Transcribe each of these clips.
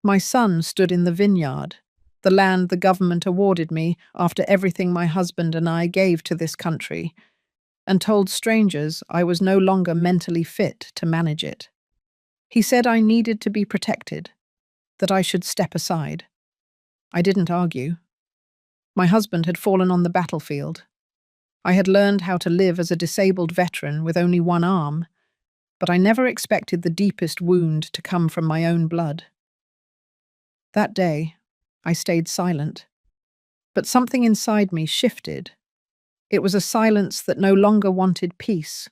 My son stood in the vineyard, the land the government awarded me after everything my husband and I gave to this country, and told strangers I was no longer mentally fit to manage it. He said I needed to be protected, that I should step aside. I didn't argue. My husband had fallen on the battlefield. I had learned how to live as a disabled veteran with only one arm, but I never expected the deepest wound to come from my own blood. That day, I stayed silent, but something inside me shifted. It was a silence that no longer wanted peace.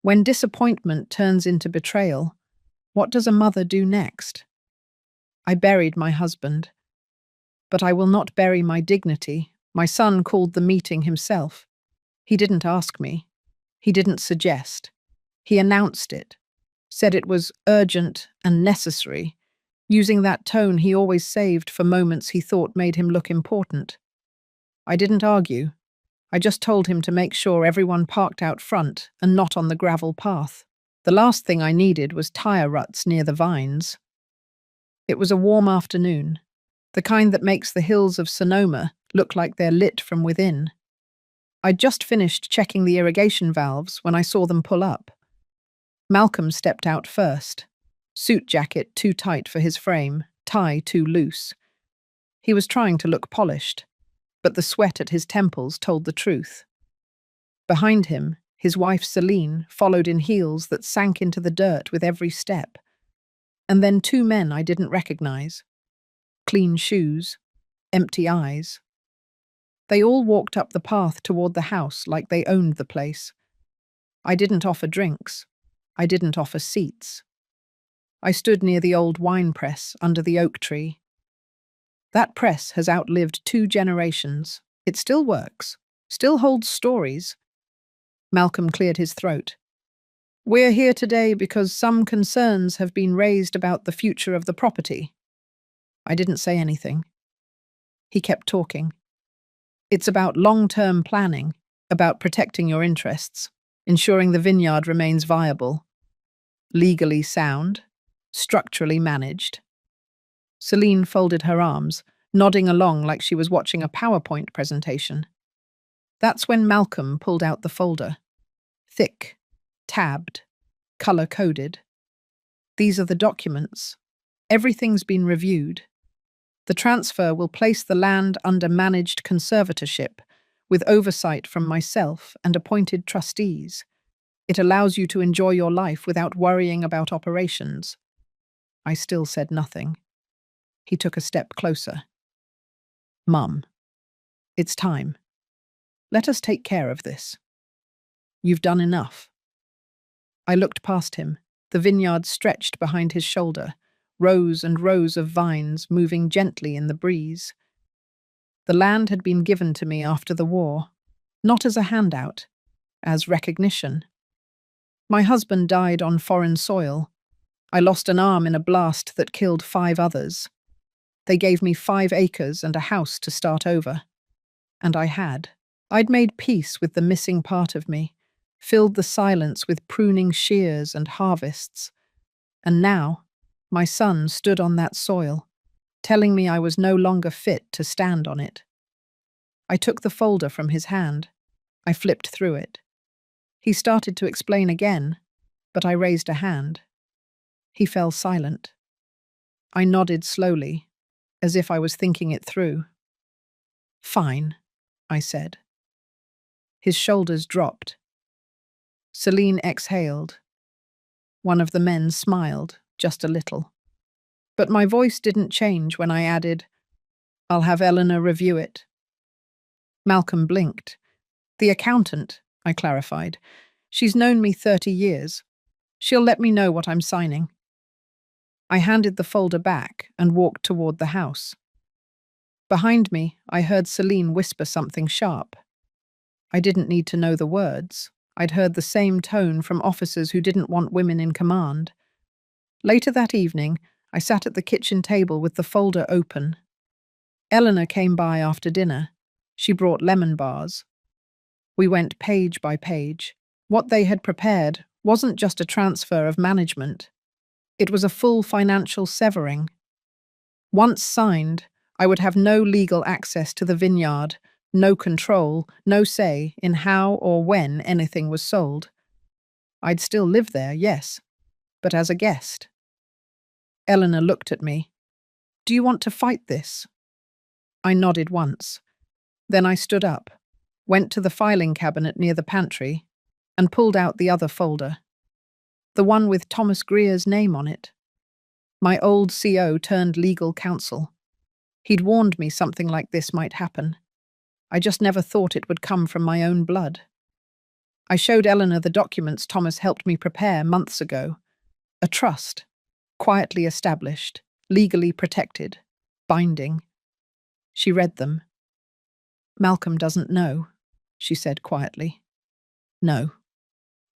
When disappointment turns into betrayal, what does a mother do next? I buried my husband, but I will not bury my dignity. My son called the meeting himself. He didn't ask me. He didn't suggest. He announced it, said it was urgent and necessary, using that tone he always saved for moments he thought made him look important. I didn't argue. I just told him to make sure everyone parked out front and not on the gravel path. The last thing I needed was tire ruts near the vines. It was a warm afternoon, the kind that makes the hills of Sonoma look like they're lit from within. I'd just finished checking the irrigation valves when I saw them pull up. Malcolm stepped out first, suit jacket too tight for his frame, tie too loose. He was trying to look polished, but the sweat at his temples told the truth. Behind him, his wife Celine followed in heels that sank into the dirt with every step. And then two men I didn't recognize. Clean shoes, empty eyes. They all walked up the path toward the house like they owned the place. I didn't offer drinks. I didn't offer seats. I stood near the old wine press under the oak tree. That press has outlived 2 generations. It still works, still holds stories. Malcolm cleared his throat. We're here today because some concerns have been raised about the future of the property. I didn't say anything. He kept talking. It's about long-term planning, about protecting your interests, ensuring the vineyard remains viable, legally sound, structurally managed. Celine folded her arms, nodding along like she was watching a PowerPoint presentation. That's when Malcolm pulled out the folder. Thick, tabbed, color-coded. These are the documents. Everything's been reviewed. The transfer will place the land under managed conservatorship, with oversight from myself and appointed trustees. It allows you to enjoy your life without worrying about operations. I still said nothing. He took a step closer. Mum, it's time. Let us take care of this. You've done enough. I looked past him, the vineyard stretched behind his shoulder, rows and rows of vines moving gently in the breeze. The land had been given to me after the war, not as a handout, as recognition. My husband died on foreign soil. I lost an arm in a blast that killed 5 others. They gave me 5 acres and a house to start over. And I had. I'd made peace with the missing part of me, filled the silence with pruning shears and harvests. And now, my son stood on that soil, telling me I was no longer fit to stand on it. I took the folder from his hand. I flipped through it. He started to explain again, but I raised a hand. He fell silent. I nodded slowly, as if I was thinking it through. Fine, I said. His shoulders dropped. Celine exhaled. One of the men smiled, just a little. But my voice didn't change when I added, I'll have Eleanor review it. Malcolm blinked. The accountant, I clarified. She's known me 30 years. She'll let me know what I'm signing. I handed the folder back and walked toward the house. Behind me, I heard Celine whisper something sharp. I didn't need to know the words. I'd heard the same tone from officers who didn't want women in command. Later that evening, I sat at the kitchen table with the folder open. Eleanor came by after dinner. She brought lemon bars. We went page by page. What they had prepared wasn't just a transfer of management. It was a full financial severing. Once signed, I would have no legal access to the vineyard, no control, no say in how or when anything was sold. I'd still live there, yes, but as a guest. Eleanor looked at me. Do you want to fight this? I nodded once. Then I stood up, went to the filing cabinet near the pantry, and pulled out the other folder. The one with Thomas Greer's name on it. My old CO turned legal counsel. He'd warned me something like this might happen. I just never thought it would come from my own blood. I showed Eleanor the documents Thomas helped me prepare months ago. A trust, quietly established, legally protected, binding. She read them. Malcolm doesn't know, she said quietly. No.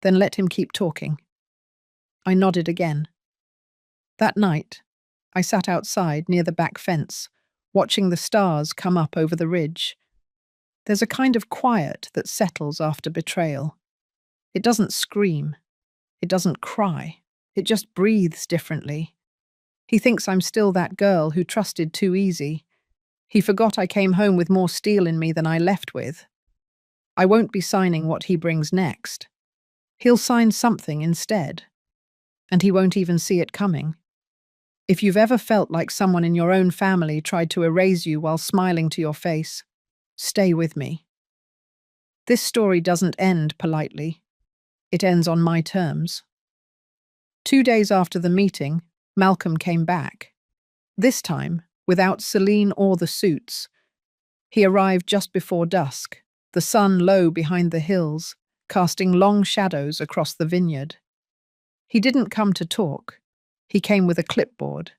Then let him keep talking. I nodded again. That night, I sat outside near the back fence, watching the stars come up over the ridge. There's a kind of quiet that settles after betrayal. It doesn't scream. It doesn't cry. It just breathes differently. He thinks I'm still that girl who trusted too easy. He forgot I came home with more steel in me than I left with. I won't be signing what he brings next. He'll sign something instead. And he won't even see it coming. If you've ever felt like someone in your own family tried to erase you while smiling to your face, stay with me. This story doesn't end politely. It ends on my terms. 2 days after the meeting, Malcolm came back. This time, without Celine or the suits. He arrived just before dusk, the sun low behind the hills, casting long shadows across the vineyard. He didn't come to talk. He came with a clipboard.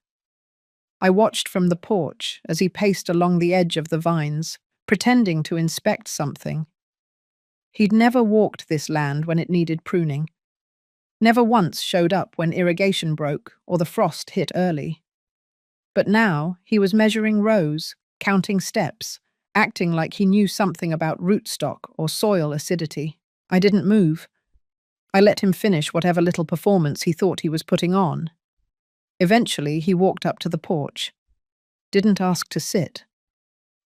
I watched from the porch as he paced along the edge of the vines, pretending to inspect something. He'd never walked this land when it needed pruning. Never once showed up when irrigation broke or the frost hit early. But now he was measuring rows, counting steps, acting like he knew something about rootstock or soil acidity. I didn't move. I let him finish whatever little performance he thought he was putting on. Eventually, he walked up to the porch. Didn't ask to sit.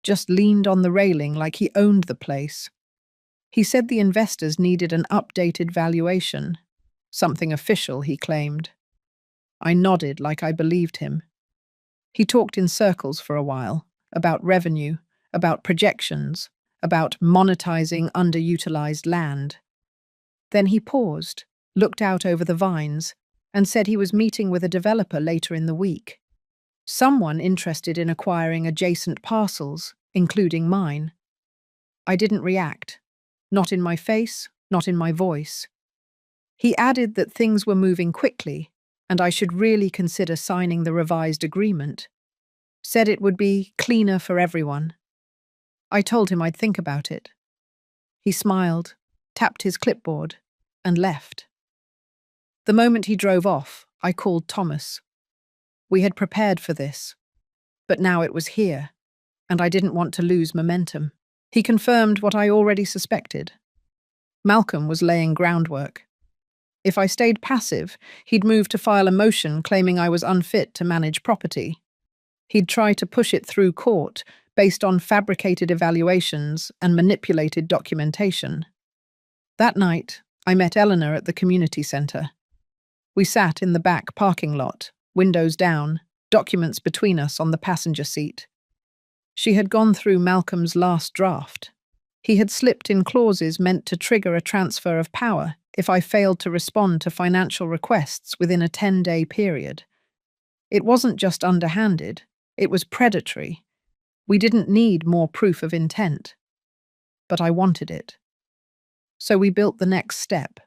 Just leaned on the railing like he owned the place. He said the investors needed an updated valuation. Something official, he claimed. I nodded like I believed him. He talked in circles for a while, about revenue, about projections, about monetizing underutilized land. Then he paused, looked out over the vines, and said he was meeting with a developer later in the week. Someone interested in acquiring adjacent parcels, including mine. I didn't react. Not in my face, not in my voice. He added that things were moving quickly, and I should really consider signing the revised agreement. Said it would be cleaner for everyone. I told him I'd think about it. He smiled, tapped his clipboard, and left. The moment he drove off, I called Thomas. We had prepared for this, but now it was here, and I didn't want to lose momentum. He confirmed what I already suspected. Malcolm was laying groundwork. If I stayed passive, he'd move to file a motion claiming I was unfit to manage property. He'd try to push it through court based on fabricated evaluations and manipulated documentation. That night, I met Eleanor at the community centre. We sat in the back parking lot, windows down, documents between us on the passenger seat. She had gone through Malcolm's last draft. He had slipped in clauses meant to trigger a transfer of power if I failed to respond to financial requests within a 10-day period. It wasn't just underhanded, it was predatory. We didn't need more proof of intent. But I wanted it. So we built the next step.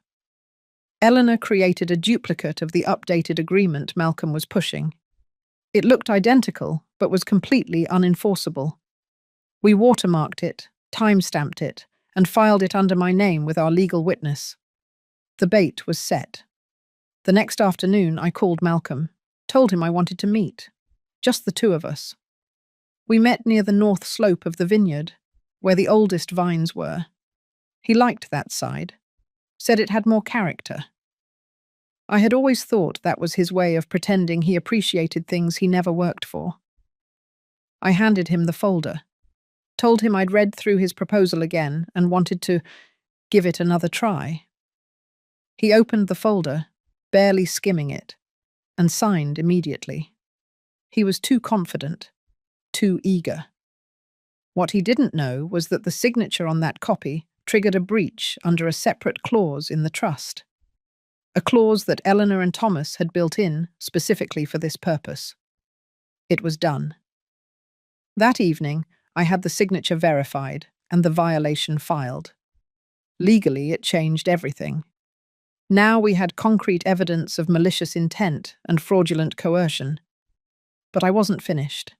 Eleanor created a duplicate of the updated agreement Malcolm was pushing. It looked identical, but was completely unenforceable. We watermarked it, time-stamped it, and filed it under my name with our legal witness. The bait was set. The next afternoon, I called Malcolm, told him I wanted to meet. Just the two of us. We met near the north slope of the vineyard, where the oldest vines were. He liked that side, said it had more character. I had always thought that was his way of pretending he appreciated things he never worked for. I handed him the folder, told him I'd read through his proposal again and wanted to give it another try. He opened the folder, barely skimming it, and signed immediately. He was too confident, too eager. What he didn't know was that the signature on that copy triggered a breach under a separate clause in the trust, a clause that Eleanor and Thomas had built in specifically for this purpose. It was done. That evening, I had the signature verified and the violation filed. Legally, it changed everything. Now we had concrete evidence of malicious intent and fraudulent coercion. But I wasn't finished.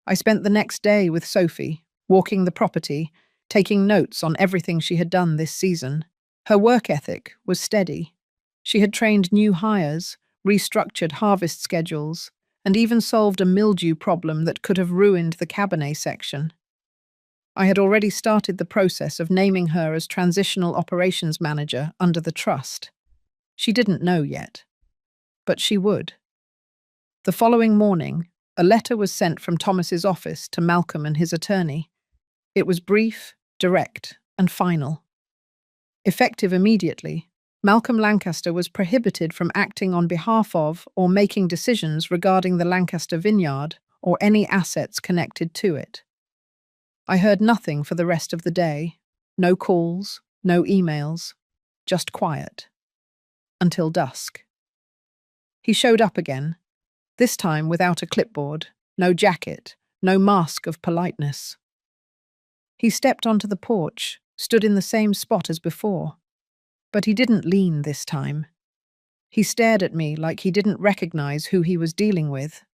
I spent the next day with Sophie, walking the property, taking notes on everything she had done this season. Her work ethic was steady. She had trained new hires, restructured harvest schedules, and even solved a mildew problem that could have ruined the Cabernet section. I had already started the process of naming her as Transitional Operations Manager under the trust. She didn't know yet, but she would. The following morning, a letter was sent from Thomas's office to Malcolm and his attorney. It was brief, direct, and final. Effective immediately, Malcolm Lancaster was prohibited from acting on behalf of or making decisions regarding the Lancaster vineyard or any assets connected to it. I heard nothing for the rest of the day. No calls, no emails, just quiet. Until dusk. He showed up again, this time without a clipboard, no jacket, no mask of politeness. He stepped onto the porch, stood in the same spot as before. But he didn't lean this time. He stared at me like he didn't recognize who he was dealing with.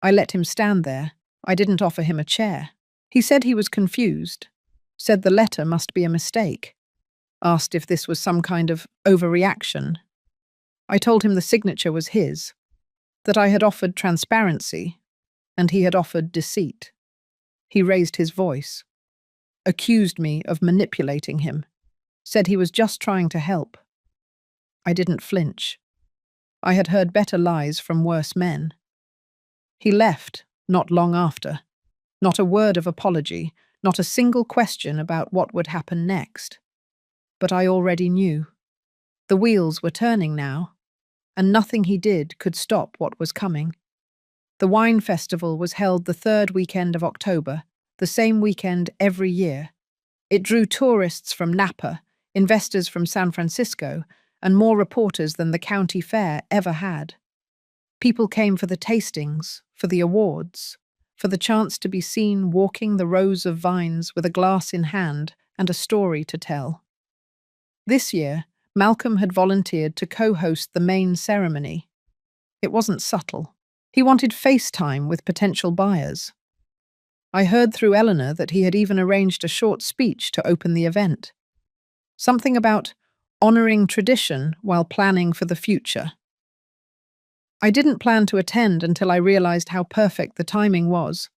I let him stand there. I didn't offer him a chair. He said he was confused, said the letter must be a mistake, asked if this was some kind of overreaction. I told him the signature was his, that I had offered transparency, and he had offered deceit. He raised his voice, accused me of manipulating him, said he was just trying to help. I didn't flinch. I had heard better lies from worse men. He left, not long after. Not a word of apology, not a single question about what would happen next. But I already knew. The wheels were turning now, and nothing he did could stop what was coming. The wine festival was held the third weekend of October, the same weekend every year. It drew tourists from Napa, investors from San Francisco, and more reporters than the county fair ever had. People came for the tastings, for the awards, for the chance to be seen walking the rows of vines with a glass in hand and a story to tell. This year, Malcolm had volunteered to co-host the main ceremony. It wasn't subtle. He wanted FaceTime with potential buyers. I heard through Eleanor that he had even arranged a short speech to open the event. Something about honoring tradition while planning for the future. I didn't plan to attend until I realized how perfect the timing was.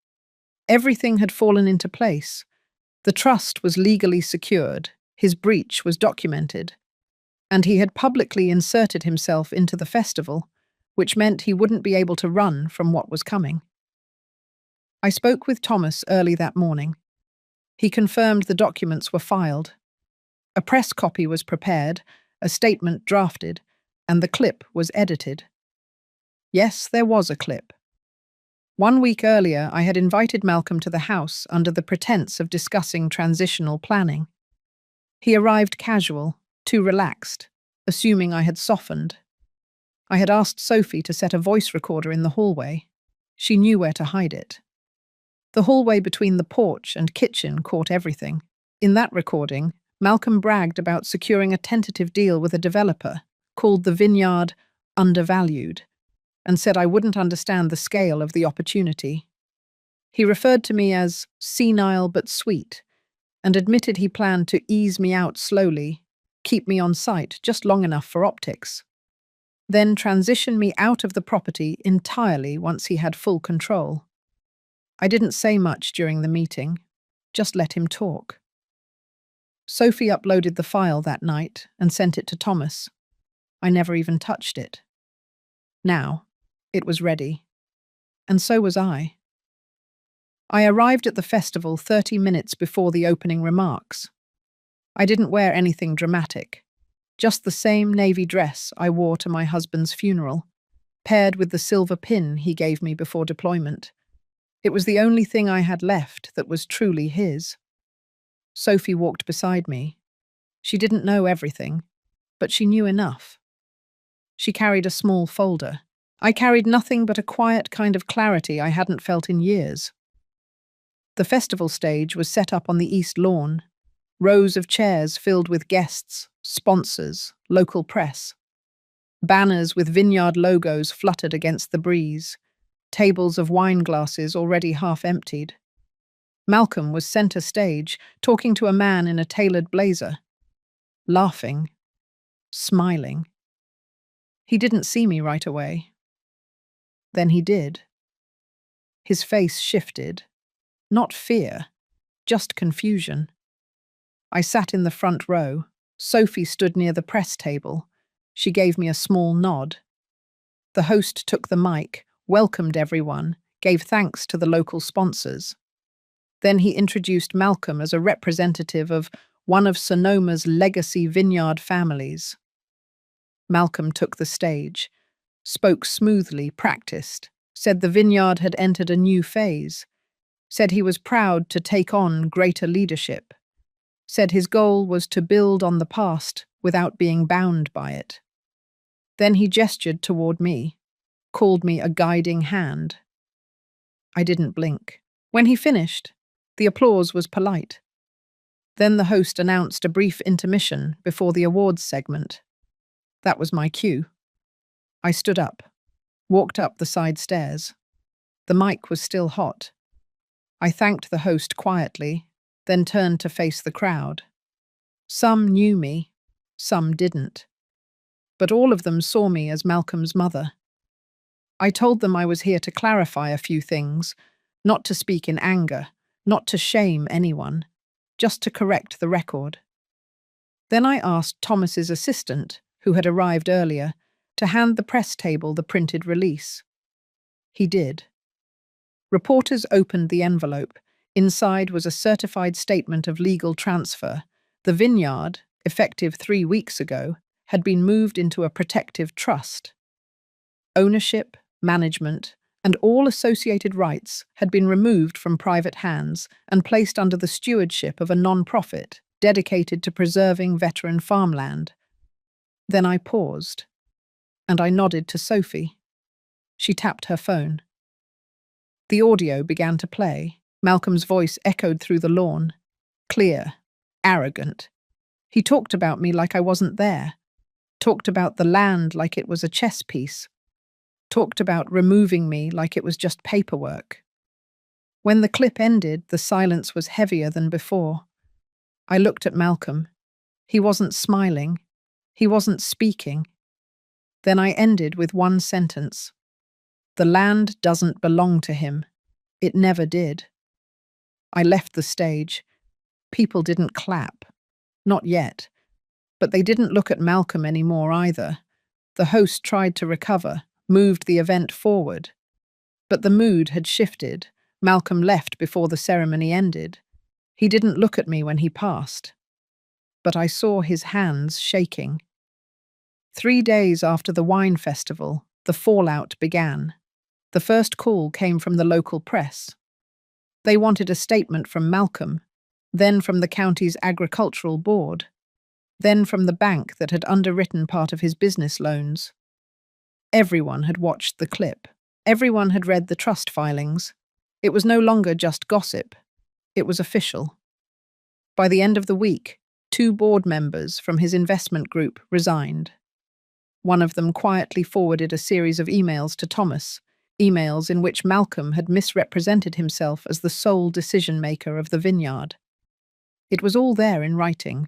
Everything had fallen into place. The trust was legally secured, his breach was documented, and he had publicly inserted himself into the festival, which meant he wouldn't be able to run from what was coming. I spoke with Thomas early that morning. He confirmed the documents were filed. A press copy was prepared, a statement drafted, and the clip was edited. Yes, there was a clip. 1 week earlier, I had invited Malcolm to the house under the pretense of discussing transitional planning. He arrived casual, too relaxed, assuming I had softened. I had asked Sophie to set a voice recorder in the hallway. She knew where to hide it. The hallway between the porch and kitchen caught everything. In that recording, Malcolm bragged about securing a tentative deal with a developer, called the vineyard undervalued, and said I wouldn't understand the scale of the opportunity. He referred to me as senile but sweet, and admitted he planned to ease me out slowly, keep me on site just long enough for optics, then transition me out of the property entirely once he had full control. I didn't say much during the meeting, just let him talk. Sophie uploaded the file that night and sent it to Thomas. I never even touched it. Now, it was ready. And so was I. I arrived at the festival 30 minutes before the opening remarks. I didn't wear anything dramatic, just the same navy dress I wore to my husband's funeral, paired with the silver pin he gave me before deployment. It was the only thing I had left that was truly his. Sophie walked beside me. She didn't know everything, but she knew enough. She carried a small folder. I carried nothing but a quiet kind of clarity I hadn't felt in years. The festival stage was set up on the east lawn, rows of chairs filled with guests, sponsors, local press. Banners with vineyard logos fluttered against the breeze, tables of wine glasses already half emptied. Malcolm was center stage, talking to a man in a tailored blazer, laughing, smiling. He didn't see me right away. Then he did. His face shifted. Not fear, just confusion. I sat in the front row. Sophie stood near the press table. She gave me a small nod. The host took the mic, welcomed everyone, gave thanks to the local sponsors. Then he introduced Malcolm as a representative of one of Sonoma's legacy vineyard families. Malcolm took the stage, spoke smoothly, practiced, said the vineyard had entered a new phase, said he was proud to take on greater leadership, said his goal was to build on the past without being bound by it. Then he gestured toward me, called me a guiding hand. I didn't blink. When he finished, the applause was polite. Then the host announced a brief intermission before the awards segment. That was my cue. I stood up, walked up the side stairs. The mic was still hot. I thanked the host quietly, then turned to face the crowd. Some knew me, some didn't. But all of them saw me as Malcolm's mother. I told them I was here to clarify a few things, not to speak in anger, not to shame anyone, just to correct the record. Then I asked Thomas's assistant, who had arrived earlier, to hand the press table the printed release. He did. Reporters opened the envelope. Inside was a certified statement of legal transfer. The vineyard, effective 3 weeks ago, had been moved into a protective trust. Ownership, management, and all associated rights had been removed from private hands and placed under the stewardship of a non-profit dedicated to preserving veteran farmland. Then I paused, and I nodded to Sophie. She tapped her phone. The audio began to play. Malcolm's voice echoed through the lawn. Clear, arrogant. He talked about me like I wasn't there. Talked about the land like it was a chess piece. Talked about removing me like it was just paperwork. When the clip ended, the silence was heavier than before. I looked at Malcolm. He wasn't smiling. He wasn't speaking. Then I ended with one sentence. The land doesn't belong to him. It never did. I left the stage. People didn't clap. Not yet. But they didn't look at Malcolm anymore either. The host tried to recover, moved the event forward. But the mood had shifted. Malcolm left before the ceremony ended. He didn't look at me when he passed. But I saw his hands shaking. 3 days after the wine festival, the fallout began. The first call came from the local press. They wanted a statement from Malcolm, then from the county's agricultural board, then from the bank that had underwritten part of his business loans. Everyone had watched the clip. Everyone had read the trust filings. It was no longer just gossip. It was official. By the end of the week, 2 board members from his investment group resigned. One of them quietly forwarded a series of emails to Thomas, emails in which Malcolm had misrepresented himself as the sole decision-maker of the vineyard. It was all there in writing.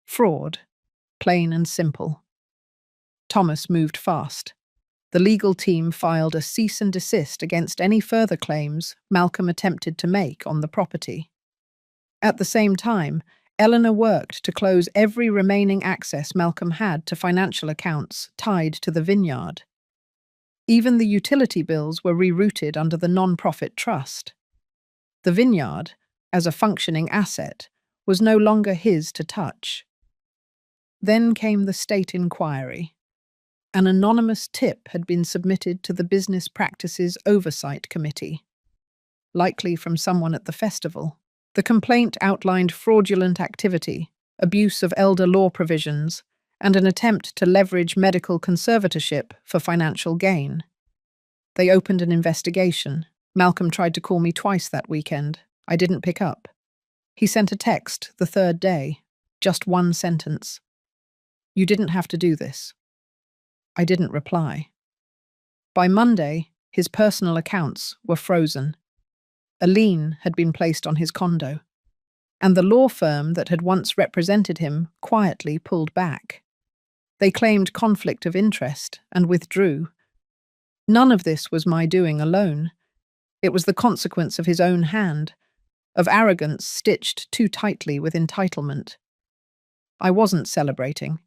Fraud, plain and simple. Thomas moved fast. The legal team filed a cease and desist against any further claims Malcolm attempted to make on the property. At the same time, Eleanor worked to close every remaining access Malcolm had to financial accounts tied to the vineyard. Even the utility bills were rerouted under the non-profit trust. The vineyard, as a functioning asset, was no longer his to touch. Then came the state inquiry. An anonymous tip had been submitted to the Business Practices Oversight Committee, likely from someone at the festival. The complaint outlined fraudulent activity, abuse of elder law provisions, and an attempt to leverage medical conservatorship for financial gain. They opened an investigation. Malcolm tried to call me twice that weekend. I didn't pick up. He sent a text the third day, just one sentence. "You didn't have to do this." I didn't reply. By Monday, his personal accounts were frozen. A lien had been placed on his condo, and the law firm that had once represented him quietly pulled back. They claimed conflict of interest and withdrew. None of this was my doing alone. It was the consequence of his own hand, of arrogance stitched too tightly with entitlement. I wasn't celebrating.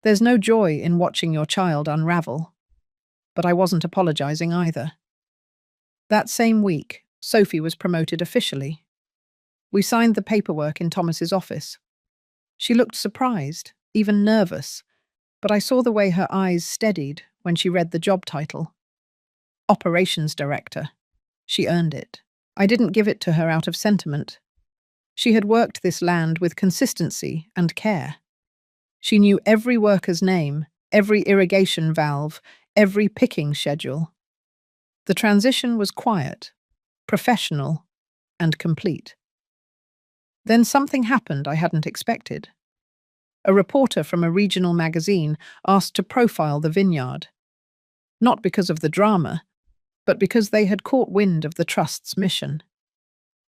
There's no joy in watching your child unravel. But I wasn't apologizing either. That same week, Sophie was promoted officially. We signed the paperwork in Thomas's office. She looked surprised, even nervous, but I saw the way her eyes steadied when she read the job title. Operations Director. She earned it. I didn't give it to her out of sentiment. She had worked this land with consistency and care. She knew every worker's name, every irrigation valve, every picking schedule. The transition was quiet, professional, and complete. Then something happened I hadn't expected. A reporter from a regional magazine asked to profile the vineyard. Not because of the drama, but because they had caught wind of the Trust's mission.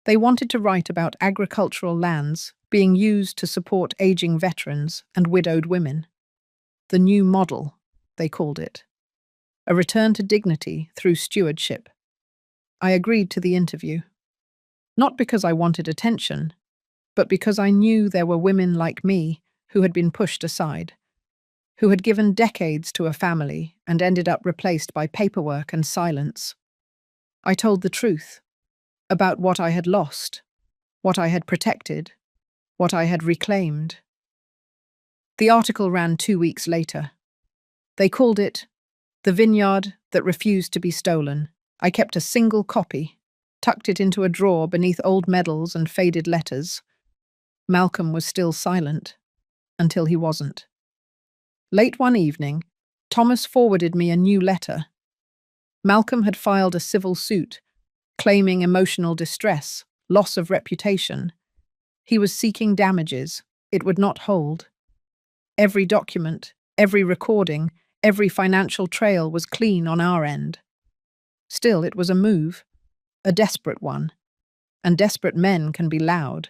They wanted to write about agricultural lands being used to support aging veterans and widowed women. The new model, they called it. A return to dignity through stewardship. I agreed to the interview. Not because I wanted attention, but because I knew there were women like me who had been pushed aside, who had given decades to a family and ended up replaced by paperwork and silence. I told the truth about what I had lost, what I had protected, what I had reclaimed. The article ran 2 weeks later. They called it "The Vineyard That Refused to Be Stolen." I kept a single copy, tucked it into a drawer beneath old medals and faded letters. Malcolm was still silent, until he wasn't. Late one evening, Thomas forwarded me a new letter. Malcolm had filed a civil suit, claiming emotional distress, loss of reputation. He was seeking damages. It would not hold. Every document, every recording, every financial trail was clean on our end. Still, it was a move, a desperate one, and desperate men can be loud.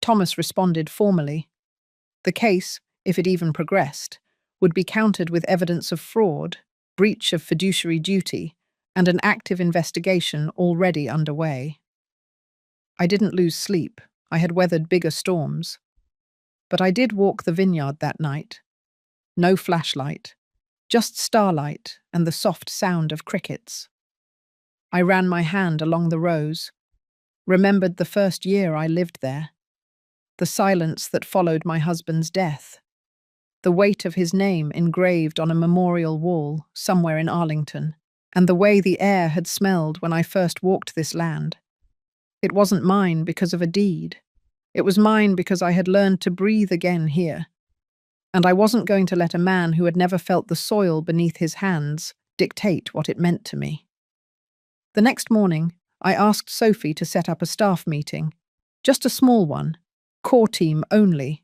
Thomas responded formally. The case, if it even progressed, would be countered with evidence of fraud, breach of fiduciary duty, and an active investigation already underway. I didn't lose sleep. I had weathered bigger storms. But I did walk the vineyard that night. No flashlight, just starlight and the soft sound of crickets. I ran my hand along the rows, remembered the first year I lived there, the silence that followed my husband's death, the weight of his name engraved on a memorial wall somewhere in Arlington, and the way the air had smelled when I first walked this land. It wasn't mine because of a deed. It was mine because I had learned to breathe again here. And I wasn't going to let a man who had never felt the soil beneath his hands dictate what it meant to me. The next morning, I asked Sophie to set up a staff meeting. Just a small one, core team only.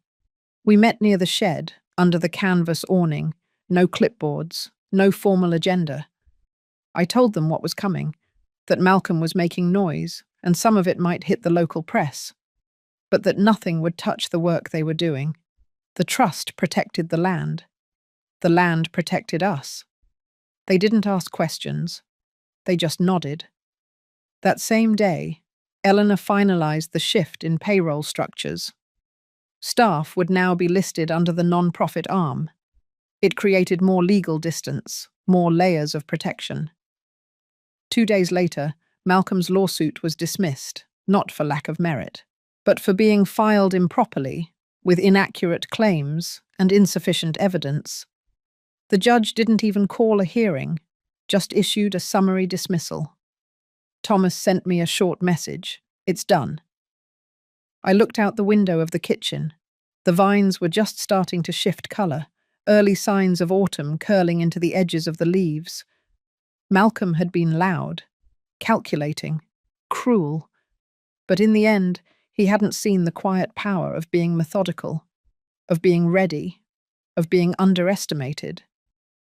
We met near the shed, under the canvas awning, no clipboards, no formal agenda. I told them what was coming, that Malcolm was making noise, and some of it might hit the local press, but that nothing would touch the work they were doing. The trust protected the land. The land protected us. They didn't ask questions. They just nodded. That same day, Eleanor finalized the shift in payroll structures. Staff would now be listed under the non-profit arm. It created more legal distance, more layers of protection. 2 days later, Malcolm's lawsuit was dismissed, not for lack of merit, but for being filed improperly, with inaccurate claims and insufficient evidence. The judge didn't even call a hearing, just issued a summary dismissal. Thomas sent me a short message. "It's done." I looked out the window of the kitchen. The vines were just starting to shift colour, early signs of autumn curling into the edges of the leaves. Malcolm had been loud, calculating, cruel, but in the end, he hadn't seen the quiet power of being methodical, of being ready, of being underestimated.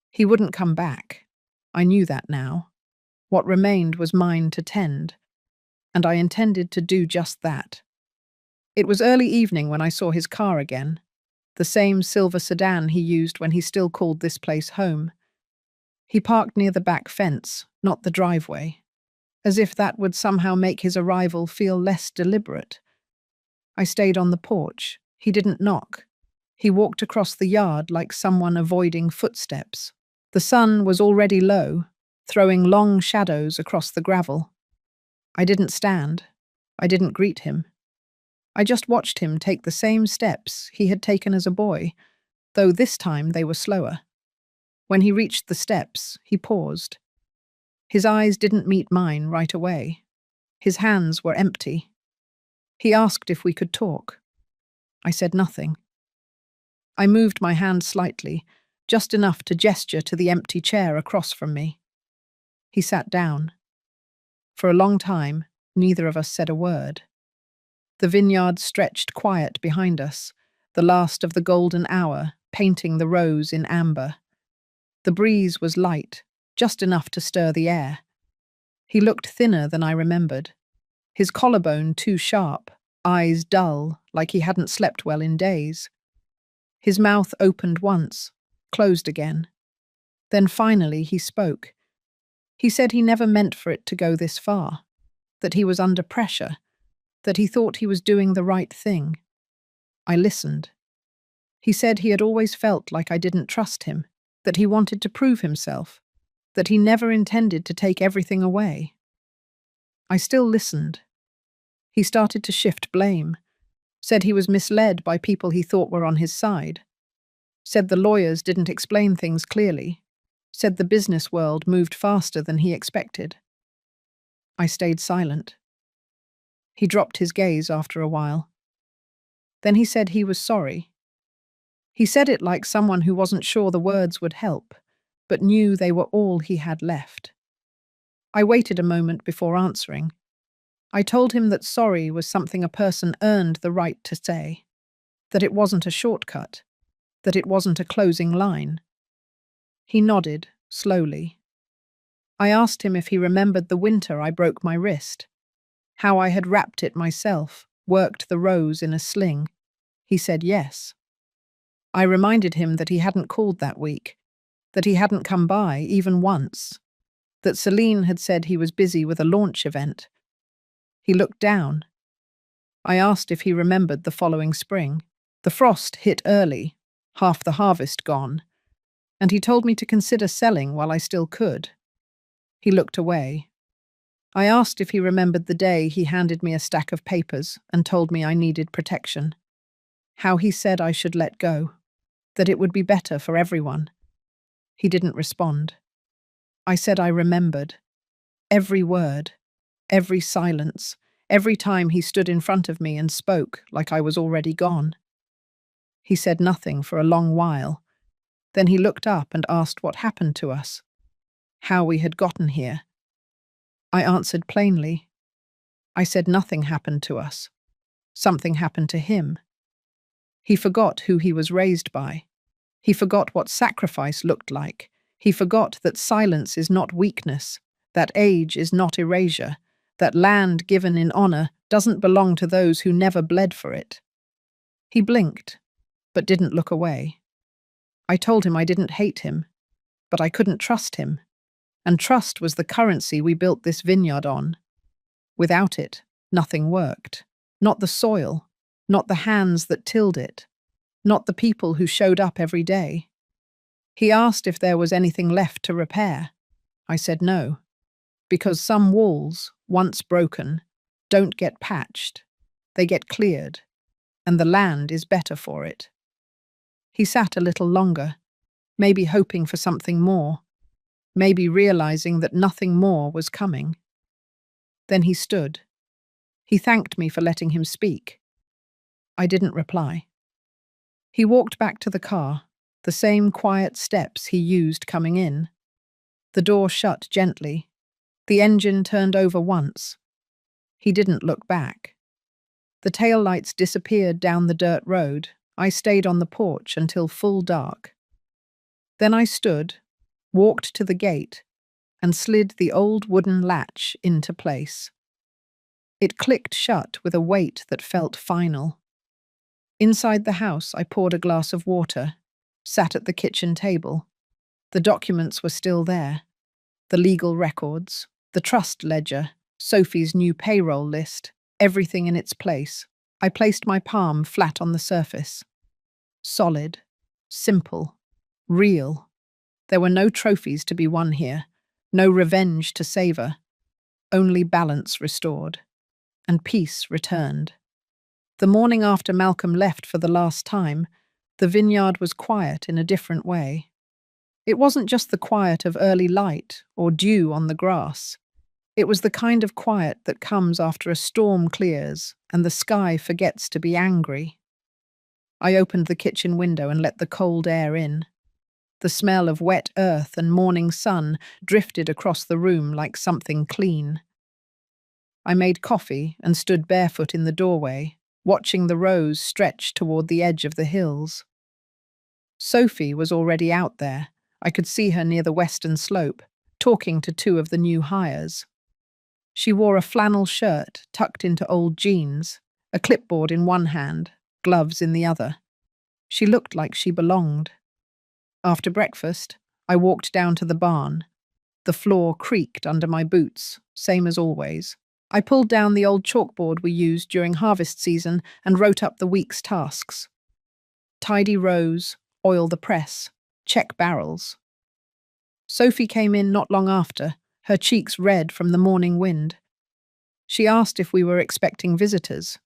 He wouldn't come back. I knew that now. What remained was mine to tend, and I intended to do just that. It was early evening when I saw his car again, the same silver sedan he used when he still called this place home. He parked near the back fence, not the driveway, as if that would somehow make his arrival feel less deliberate. I stayed on the porch. He didn't knock. He walked across the yard like someone avoiding footsteps. The sun was already low, throwing long shadows across the gravel. I didn't stand. I didn't greet him. I just watched him take the same steps he had taken as a boy, though this time they were slower. When he reached the steps, he paused. His eyes didn't meet mine right away. His hands were empty. He asked if we could talk. I said nothing. I moved my hand slightly, just enough to gesture to the empty chair across from me. He sat down. For a long time, neither of us said a word. The vineyard stretched quiet behind us, the last of the golden hour painting the rose in amber. The breeze was light, just enough to stir the air. He looked thinner than I remembered, his collarbone too sharp, eyes dull, like he hadn't slept well in days. His mouth opened once, closed again. Then finally he spoke. He said he never meant for it to go this far, that he was under pressure, that he thought he was doing the right thing. I listened. He said he had always felt like I didn't trust him, that he wanted to prove himself, that he never intended to take everything away. I still listened. He started to shift blame, said he was misled by people he thought were on his side, said the lawyers didn't explain things clearly, said the business world moved faster than he expected. I stayed silent. He dropped his gaze after a while. Then he said he was sorry. He said it like someone who wasn't sure the words would help, but knew they were all he had left. I waited a moment before answering. I told him that sorry was something a person earned the right to say, that it wasn't a shortcut, that it wasn't a closing line. He nodded, slowly. I asked him if he remembered the winter I broke my wrist, how I had wrapped it myself, worked the rose in a sling. He said yes. I reminded him that he hadn't called that week, that he hadn't come by even once, that Celine had said he was busy with a launch event. He looked down. I asked if he remembered the following spring. The frost hit early, half the harvest gone, and he told me to consider selling while I still could. He looked away. I asked if he remembered the day he handed me a stack of papers and told me I needed protection, how he said I should let go, that it would be better for everyone. He didn't respond. I said I remembered. Every word, every silence, every time he stood in front of me and spoke like I was already gone. He said nothing for a long while. Then he looked up and asked what happened to us, how we had gotten here. I answered plainly. I said nothing happened to us. Something happened to him. He forgot who he was raised by. He forgot what sacrifice looked like. He forgot that silence is not weakness, that age is not erasure, that land given in honor doesn't belong to those who never bled for it. He blinked, but didn't look away. I told him I didn't hate him, but I couldn't trust him, and trust was the currency we built this vineyard on. Without it, nothing worked. Not the soil, not the hands that tilled it, not the people who showed up every day. He asked if there was anything left to repair. I said no, because some walls once broken, don't get patched. They get cleared, and the land is better for it. He sat a little longer, maybe hoping for something more, maybe realizing that nothing more was coming. Then he stood. He thanked me for letting him speak. I didn't reply. He walked back to the car, the same quiet steps he used coming in. The door shut gently. The engine turned over once. He didn't look back. The taillights disappeared down the dirt road. I stayed on the porch until full dark. Then I stood, walked to the gate, and slid the old wooden latch into place. It clicked shut with a weight that felt final. Inside the house, I poured a glass of water, sat at the kitchen table. The documents were still there. The legal records, the trust ledger, Sophie's new payroll list, everything in its place. I placed my palm flat on the surface. Solid, simple, real. There were no trophies to be won here, no revenge to savor, only balance restored, and peace returned. The morning after Malcolm left for the last time, the vineyard was quiet in a different way. It wasn't just the quiet of early light or dew on the grass. It was the kind of quiet that comes after a storm clears and the sky forgets to be angry. I opened the kitchen window and let the cold air in. The smell of wet earth and morning sun drifted across the room like something clean. I made coffee and stood barefoot in the doorway, watching the rows stretch toward the edge of the hills. Sophie was already out there. I could see her near the western slope, talking to two of the new hires. She wore a flannel shirt tucked into old jeans, a clipboard in one hand, gloves in the other. She looked like she belonged. After breakfast, I walked down to the barn. The floor creaked under my boots, same as always. I pulled down the old chalkboard we used during harvest season and wrote up the week's tasks. Tidy rows, oil the press, check barrels. Sophie came in not long after, her cheeks red from the morning wind. She asked if we were expecting visitors.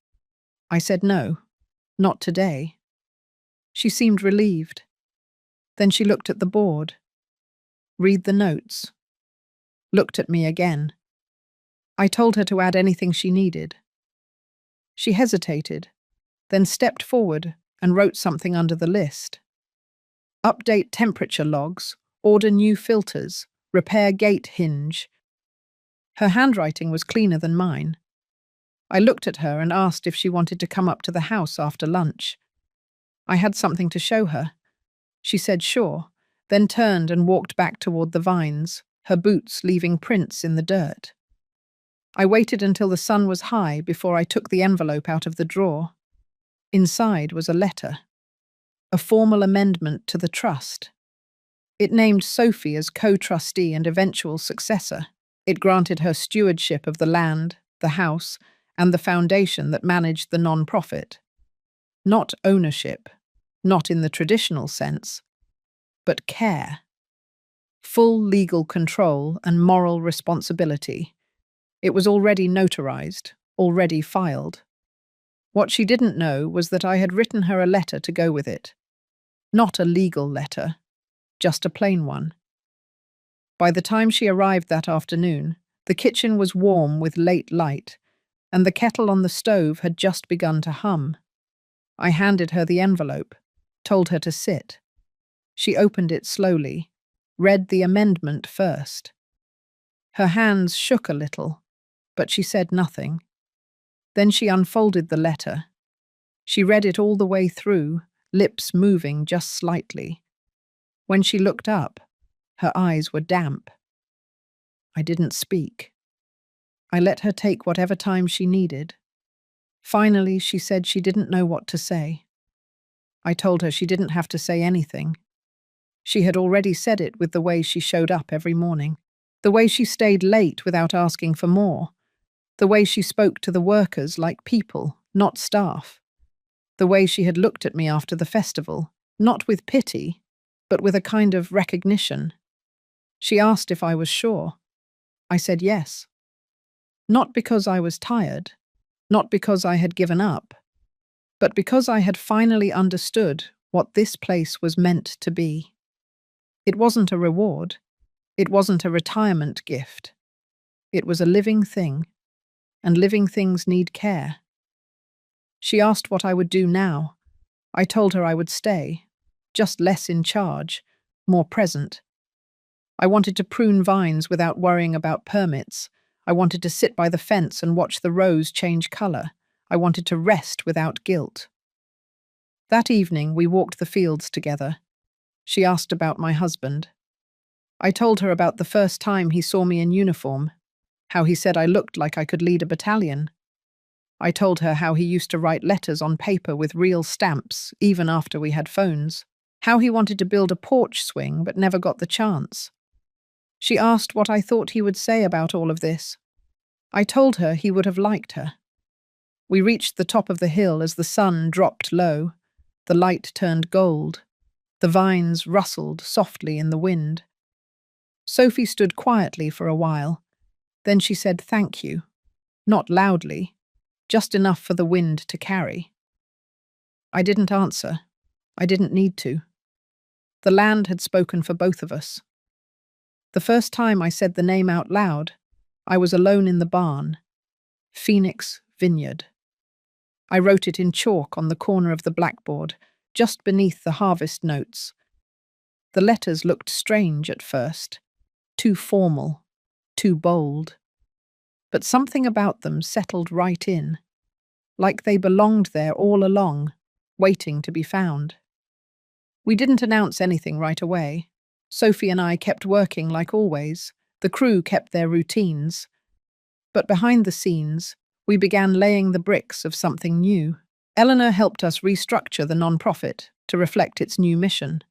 I said no, not today. She seemed relieved. Then she looked at the board. Read the notes. Looked at me again. I told her to add anything she needed. She hesitated, then stepped forward and wrote something under the list. Update temperature logs, order new filters, repair gate hinge. Her handwriting was cleaner than mine. I looked at her and asked if she wanted to come up to the house after lunch. I had something to show her. She said sure, then turned and walked back toward the vines, her boots leaving prints in the dirt. I waited until the sun was high before I took the envelope out of the drawer. Inside was a letter, a formal amendment to the trust. It named Sophie as co-trustee and eventual successor. It granted her stewardship of the land, the house, and the foundation that managed the non-profit. Not ownership, not in the traditional sense, but care. Full legal control and moral responsibility. It was already notarized, already filed. What she didn't know was that I had written her a letter to go with it. Not a legal letter, just a plain one. By the time she arrived that afternoon, the kitchen was warm with late light, and the kettle on the stove had just begun to hum. I handed her the envelope, told her to sit. She opened it slowly, read the amendment first. Her hands shook a little, but she said nothing. Then she unfolded the letter. She read it all the way through, lips moving just slightly. When she looked up, her eyes were damp. I didn't speak. I let her take whatever time she needed. Finally, she said she didn't know what to say. I told her she didn't have to say anything. She had already said it with the way she showed up every morning, the way she stayed late without asking for more, the way she spoke to the workers like people, not staff, the way she had looked at me after the festival, not with pity, but with a kind of recognition. She asked if I was sure. I said yes. Not because I was tired, not because I had given up, but because I had finally understood what this place was meant to be. It wasn't a reward. It wasn't a retirement gift. It was a living thing, and living things need care. She asked what I would do now. I told her I would stay, just less in charge, more present. I wanted to prune vines without worrying about permits. I wanted to sit by the fence and watch the rows change colour. I wanted to rest without guilt. That evening, we walked the fields together. She asked about my husband. I told her about the first time he saw me in uniform, how he said I looked like I could lead a battalion. I told her how he used to write letters on paper with real stamps, even after we had phones, how he wanted to build a porch swing but never got the chance. She asked what I thought he would say about all of this. I told her he would have liked her. We reached the top of the hill as the sun dropped low. The light turned gold. The vines rustled softly in the wind. Sophie stood quietly for a while. Then she said thank you, not loudly, just enough for the wind to carry. I didn't answer. I didn't need to. The land had spoken for both of us. The first time I said the name out loud, I was alone in the barn. Phoenix Vineyard. I wrote it in chalk on the corner of the blackboard, just beneath the harvest notes. The letters looked strange at first, too formal, too bold. But something about them settled right in, like they belonged there all along, waiting to be found. We didn't announce anything right away. Sophie and I kept working like always. The crew kept their routines. But behind the scenes, we began laying the bricks of something new. Eleanor helped us restructure the non-profit to reflect its new mission.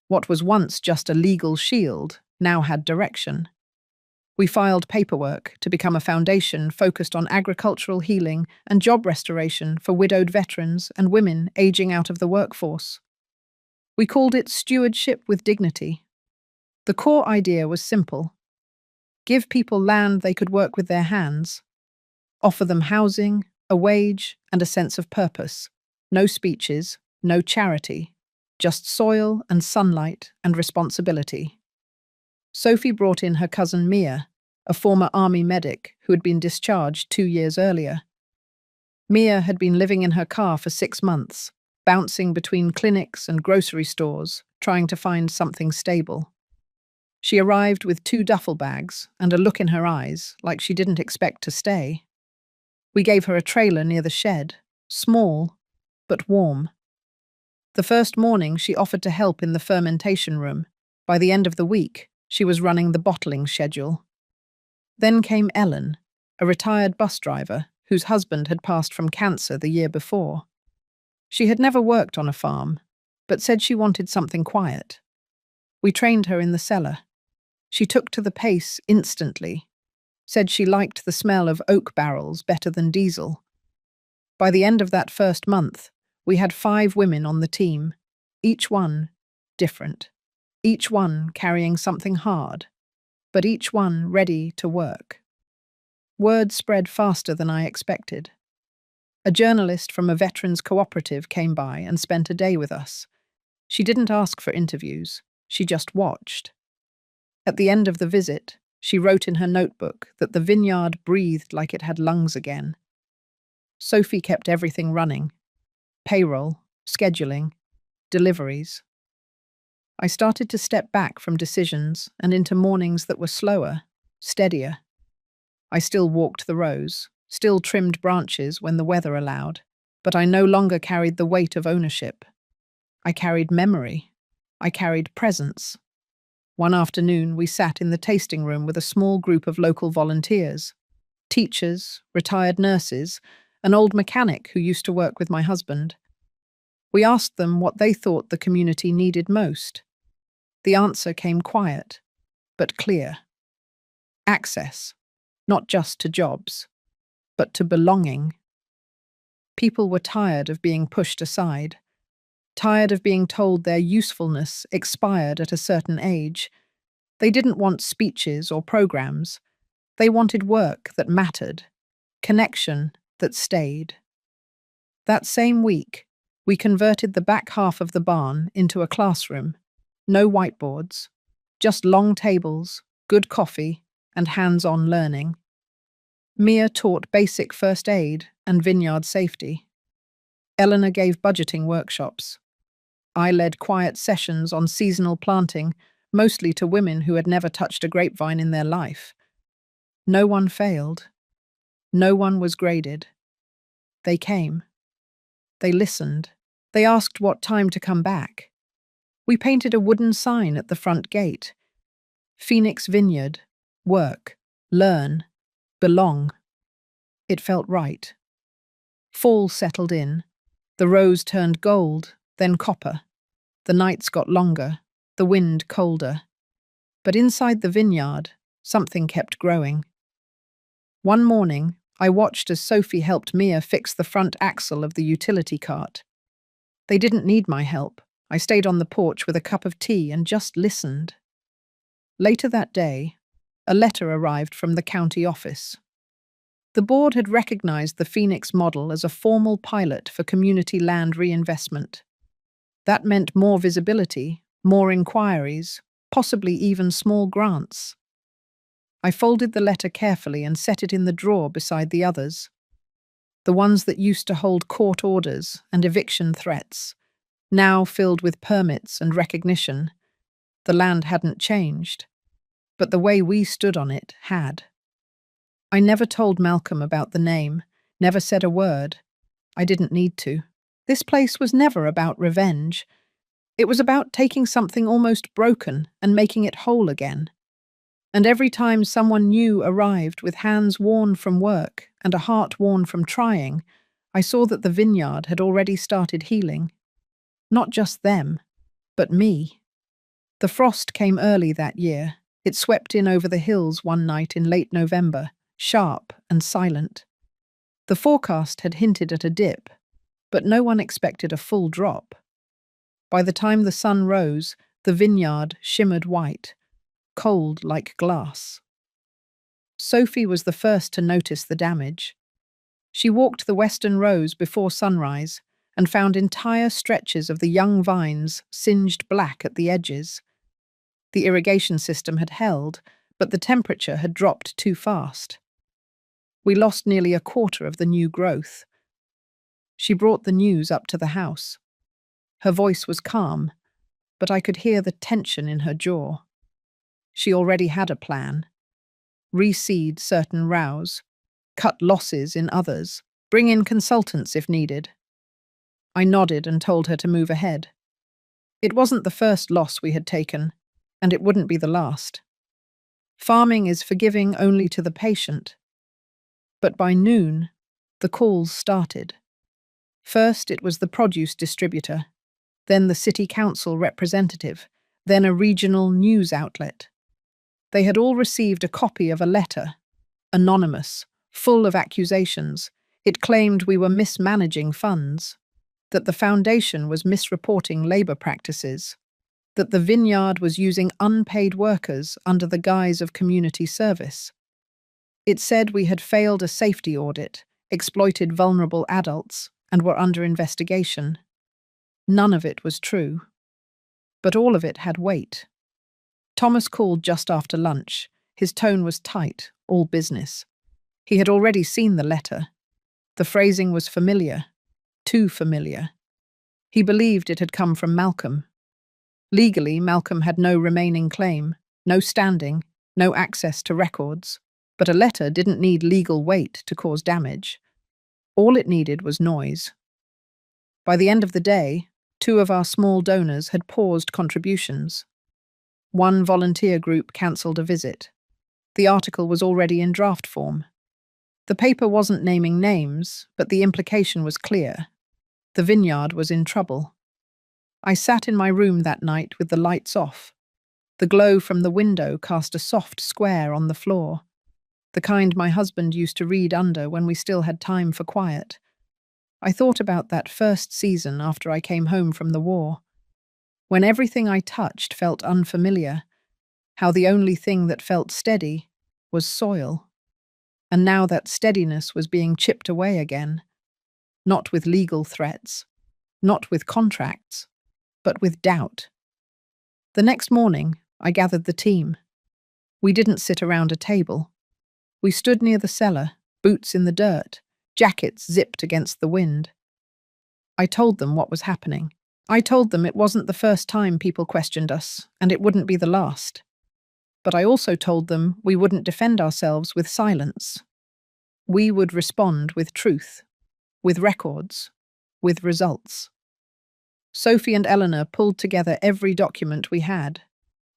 What was once just a legal shield now had direction. We filed paperwork to become a foundation focused on agricultural healing and job restoration for widowed veterans and women aging out of the workforce. We called it Stewardship with Dignity. The core idea was simple. Give people land they could work with their hands. Offer them housing, a wage, and a sense of purpose. No speeches, no charity, just soil and sunlight and responsibility. Sophie brought in her cousin Mia, a former army medic who had been discharged 2 years earlier. Mia had been living in her car for 6 months, bouncing between clinics and grocery stores, trying to find something stable. She arrived with 2 duffel bags and a look in her eyes like she didn't expect to stay. We gave her a trailer near the shed, small, but warm. The first morning she offered to help in the fermentation room. By the end of the week, she was running the bottling schedule. Then came Ellen, a retired bus driver whose husband had passed from cancer the year before. She had never worked on a farm, but said she wanted something quiet. We trained her in the cellar. She took to the pace instantly, said she liked the smell of oak barrels better than diesel. By the end of that first month, we had 5 women on the team, each one different, each one carrying something hard, but each one ready to work. Word spread faster than I expected. A journalist from a veterans cooperative came by and spent a day with us. She didn't ask for interviews, she just watched. At the end of the visit, she wrote in her notebook that the vineyard breathed like it had lungs again. Sophie kept everything running. Payroll, scheduling, deliveries. I started to step back from decisions and into mornings that were slower, steadier. I still walked the rows, still trimmed branches when the weather allowed, but I no longer carried the weight of ownership. I carried memory. I carried presence. One afternoon, we sat in the tasting room with a small group of local volunteers, teachers, retired nurses, an old mechanic who used to work with my husband. We asked them what they thought the community needed most. The answer came quiet, but clear. Access, not just to jobs, but to belonging. People were tired of being pushed aside, tired of being told their usefulness expired at a certain age. They didn't want speeches or programs. They wanted work that mattered, connection that stayed. That same week, we converted the back half of the barn into a classroom. No whiteboards, just long tables, good coffee, and hands-on learning. Mia taught basic first aid and vineyard safety. Eleanor gave budgeting workshops. I led quiet sessions on seasonal planting, mostly to women who had never touched a grapevine in their life. No one failed. No one was graded. They came. They listened. They asked what time to come back. We painted a wooden sign at the front gate. Phoenix Vineyard. Work. Learn. Belong. It felt right. Fall settled in. The rose turned gold, then copper. The nights got longer, the wind colder. But inside the vineyard, something kept growing. One morning, I watched as Sophie helped Mia fix the front axle of the utility cart. They didn't need my help. I stayed on the porch with a cup of tea and just listened. Later that day, a letter arrived from the county office. The board had recognized the Phoenix model as a formal pilot for community land reinvestment. That meant more visibility, more inquiries, possibly even small grants. I folded the letter carefully and set it in the drawer beside the others. The ones that used to hold court orders and eviction threats, now filled with permits and recognition. The land hadn't changed, but the way we stood on it had. I never told Malcolm about the name, never said a word. I didn't need to. This place was never about revenge. It was about taking something almost broken and making it whole again. And every time someone new arrived with hands worn from work and a heart worn from trying, I saw that the vineyard had already started healing. Not just them, but me. The frost came early that year. It swept in over the hills one night in late November, sharp and silent. The forecast had hinted at a dip, but no one expected a full drop. By the time the sun rose, the vineyard shimmered white, cold like glass. Sophie was the first to notice the damage. She walked the western rows before sunrise and found entire stretches of the young vines singed black at the edges. The irrigation system had held, but the temperature had dropped too fast. We lost nearly a quarter of the new growth. She brought the news up to the house. Her voice was calm, but I could hear the tension in her jaw. She already had a plan. Reseed certain rows, cut losses in others, bring in consultants if needed. I nodded and told her to move ahead. It wasn't the first loss we had taken, and it wouldn't be the last. Farming is forgiving only to the patient. But by noon, the calls started. First, it was the produce distributor, then the city council representative, then a regional news outlet. They had all received a copy of a letter, anonymous, full of accusations. It claimed we were mismanaging funds, that the foundation was misreporting labor practices, that the vineyard was using unpaid workers under the guise of community service. It said we had failed a safety audit, exploited vulnerable adults, and were under investigation. None of it was true. But all of it had weight. Thomas called just after lunch. His tone was tight, all business. He had already seen the letter. The phrasing was familiar, too familiar. He believed it had come from Malcolm. Legally, Malcolm had no remaining claim, no standing, no access to records. But a letter didn't need legal weight to cause damage. All it needed was noise. By the end of the day, 2 of our small donors had paused contributions. One volunteer group cancelled a visit. The article was already in draft form. The paper wasn't naming names, but the implication was clear. The vineyard was in trouble. I sat in my room that night with the lights off. The glow from the window cast a soft square on the floor, the kind my husband used to read under when we still had time for quiet. I thought about that first season after I came home from the war, when everything I touched felt unfamiliar, how the only thing that felt steady was soil. And now that steadiness was being chipped away again, not with legal threats, not with contracts, but with doubt. The next morning, I gathered the team. We didn't sit around a table. We stood near the cellar, boots in the dirt, jackets zipped against the wind. I told them what was happening. I told them it wasn't the first time people questioned us, and it wouldn't be the last. But I also told them we wouldn't defend ourselves with silence. We would respond with truth, with records, with results. Sophie and Eleanor pulled together every document we had: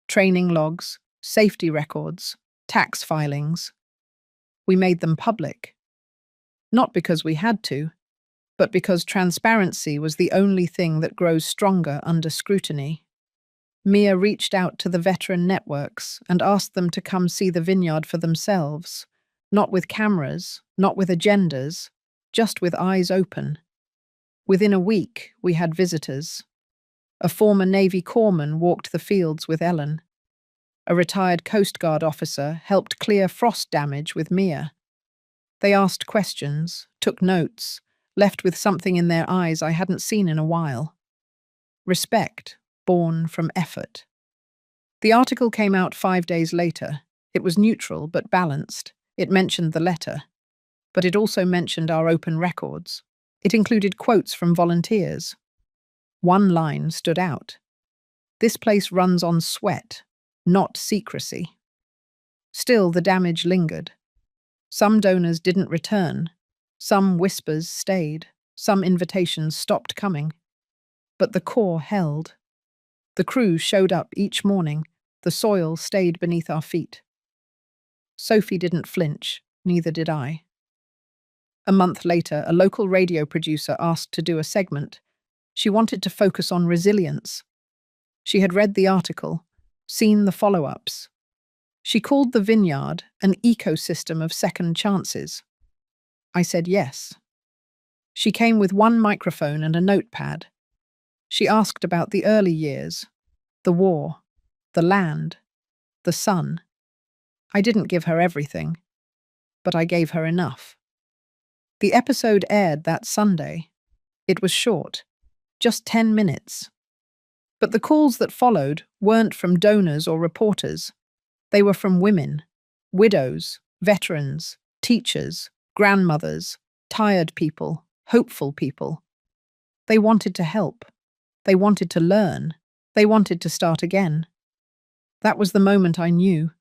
training logs, safety records, tax filings. We made them public. Not because we had to, but because transparency was the only thing that grows stronger under scrutiny. Mia reached out to the veteran networks and asked them to come see the vineyard for themselves, not with cameras, not with agendas, just with eyes open. Within a week, we had visitors. A former Navy corpsman walked the fields with Ellen. A retired Coast Guard officer helped clear frost damage with Mia. They asked questions, took notes, left with something in their eyes I hadn't seen in a while. Respect, born from effort. The article came out 5 days later. It was neutral but balanced. It mentioned the letter. But it also mentioned our open records. It included quotes from volunteers. One line stood out. "This place runs on sweat, not secrecy." Still, the damage lingered. Some donors didn't return. Some whispers stayed. Some invitations stopped coming. But the core held. The crew showed up each morning. The soil stayed beneath our feet. Sophie didn't flinch, neither did I. A month later, a local radio producer asked to do a segment. She wanted to focus on resilience. She had read the article, seen the follow-ups. She called the vineyard an ecosystem of second chances. I said yes. She came with one microphone and a notepad. She asked about the early years, the war, the land, the sun. I didn't give her everything, but I gave her enough. The episode aired that Sunday. It was short, just 10 minutes. But the calls that followed weren't from donors or reporters. They were from women, widows, veterans, teachers, grandmothers, tired people, hopeful people. They wanted to help. They wanted to learn. They wanted to start again. That was the moment I knew.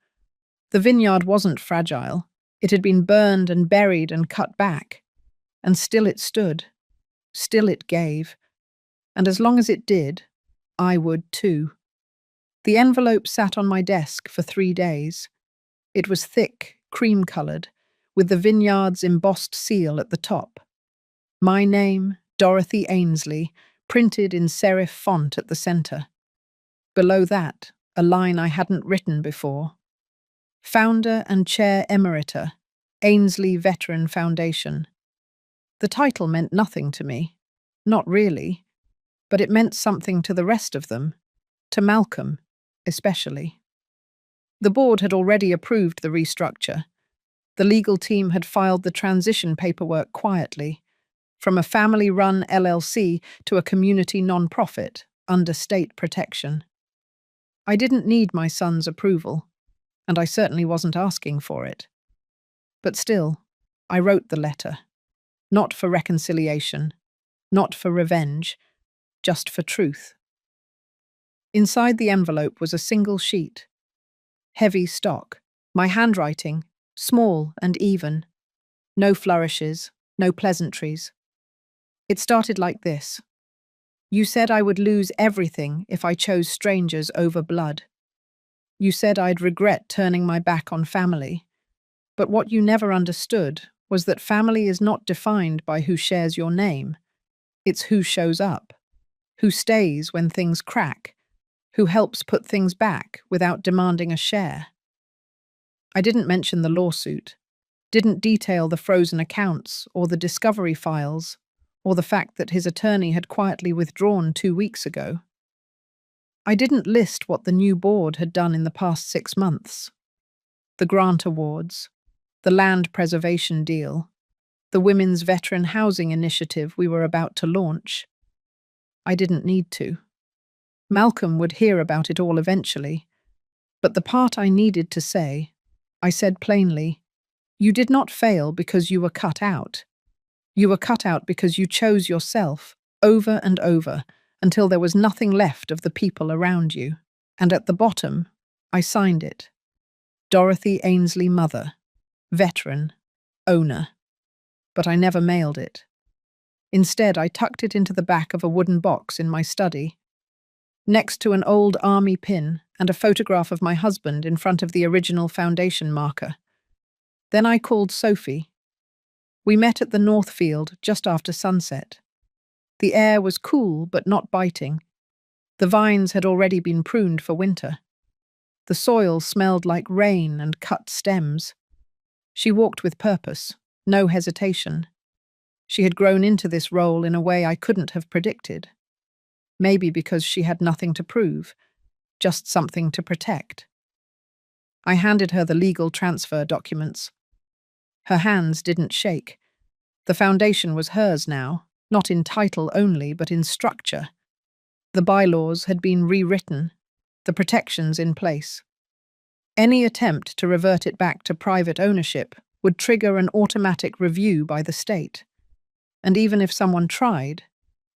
The vineyard wasn't fragile. It had been burned and buried and cut back. And still it stood. Still it gave. And as long as it did, I would too. The envelope sat on my desk for 3 days. It was thick, cream-coloured, with the vineyard's embossed seal at the top. My name, Dorothy Ainsley, printed in serif font at the centre. Below that, a line I hadn't written before. Founder and Chair Emerita, Ainsley Veteran Foundation. The title meant nothing to me. Not really. But it meant something to the rest of them. To Malcolm, especially. The board had already approved the restructure. The legal team had filed the transition paperwork quietly, from a family-run LLC to a community non-profit under state protection. I didn't need my son's approval, and I certainly wasn't asking for it. But still, I wrote the letter. Not for reconciliation, not for revenge, just for truth. Inside the envelope was a single sheet. Heavy stock, my handwriting, small and even. No flourishes, no pleasantries. It started like this. You said I would lose everything if I chose strangers over blood. You said I'd regret turning my back on family. But what you never understood was that family is not defined by who shares your name. It's who shows up, who stays when things crack, who helps put things back without demanding a share. I didn't mention the lawsuit, didn't detail the frozen accounts or the discovery files, or the fact that his attorney had quietly withdrawn 2 weeks ago. I didn't list what the new board had done in the past 6 months. The grant awards, the land preservation deal, the women's veteran housing initiative we were about to launch. I didn't need to. Malcolm would hear about it all eventually, but the part I needed to say, I said plainly, "You did not fail because you were cut out. You were cut out because you chose yourself, over and over, until there was nothing left of the people around you." And at the bottom, I signed it. Dorothy Ainsley Mother, veteran, owner. But I never mailed it. Instead, I tucked it into the back of a wooden box in my study, next to an old army pin and a photograph of my husband in front of the original foundation marker. Then I called Sophie. We met at the North Field just after sunset. The air was cool but not biting. The vines had already been pruned for winter. The soil smelled like rain and cut stems. She walked with purpose, no hesitation. She had grown into this role in a way I couldn't have predicted. Maybe because she had nothing to prove, just something to protect. I handed her the legal transfer documents. Her hands didn't shake. The foundation was hers now, not in title only, but in structure. The bylaws had been rewritten, the protections in place. Any attempt to revert it back to private ownership would trigger an automatic review by the state. And even if someone tried,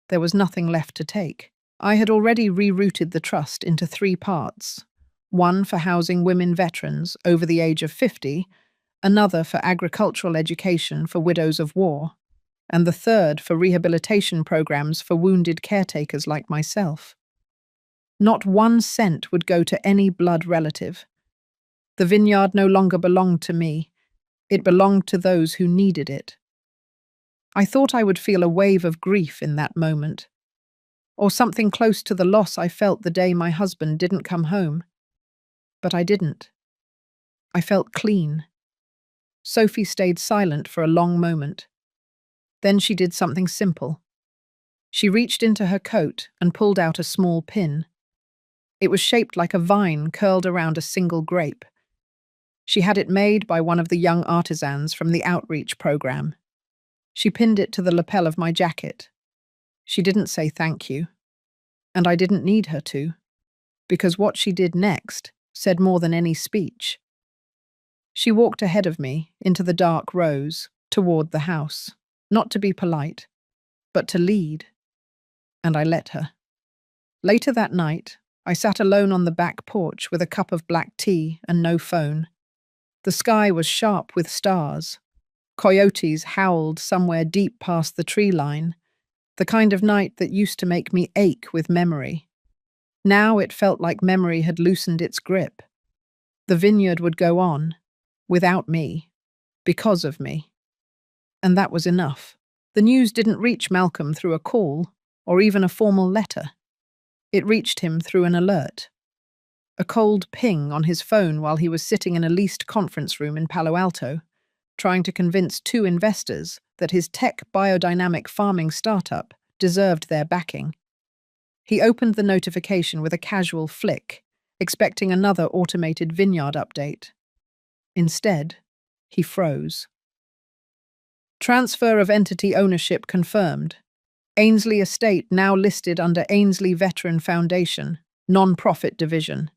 there was nothing left to take. I had already rerouted the trust into 3 parts. One for housing women veterans over the age of 50, another for agricultural education for widows of war, and the third for rehabilitation programs for wounded caretakers like myself. Not 1 cent would go to any blood relative. The vineyard no longer belonged to me. It belonged to those who needed it. I thought I would feel a wave of grief in that moment, or something close to the loss I felt the day my husband didn't come home. But I didn't. I felt clean. Sophie stayed silent for a long moment. Then she did something simple. She reached into her coat and pulled out a small pin. It was shaped like a vine curled around a single grape. She had it made by one of the young artisans from the outreach program. She pinned it to the lapel of my jacket. She didn't say thank you. And I didn't need her to, because what she did next said more than any speech. She walked ahead of me into the dark rows, toward the house, not to be polite, but to lead. And I let her. Later that night, I sat alone on the back porch with a cup of black tea and no phone. The sky was sharp with stars. Coyotes howled somewhere deep past the tree line, the kind of night that used to make me ache with memory. Now it felt like memory had loosened its grip. The vineyard would go on, without me, because of me. And that was enough. The news didn't reach Malcolm through a call, or even a formal letter. It reached him through an alert. A cold ping on his phone while he was sitting in a leased conference room in Palo Alto, trying to convince 2 investors that his tech biodynamic farming startup deserved their backing. He opened the notification with a casual flick, expecting another automated vineyard update. Instead, he froze. Transfer of entity ownership confirmed. Ainsley Estate now listed under Ainsley Veteran Foundation, non-profit division.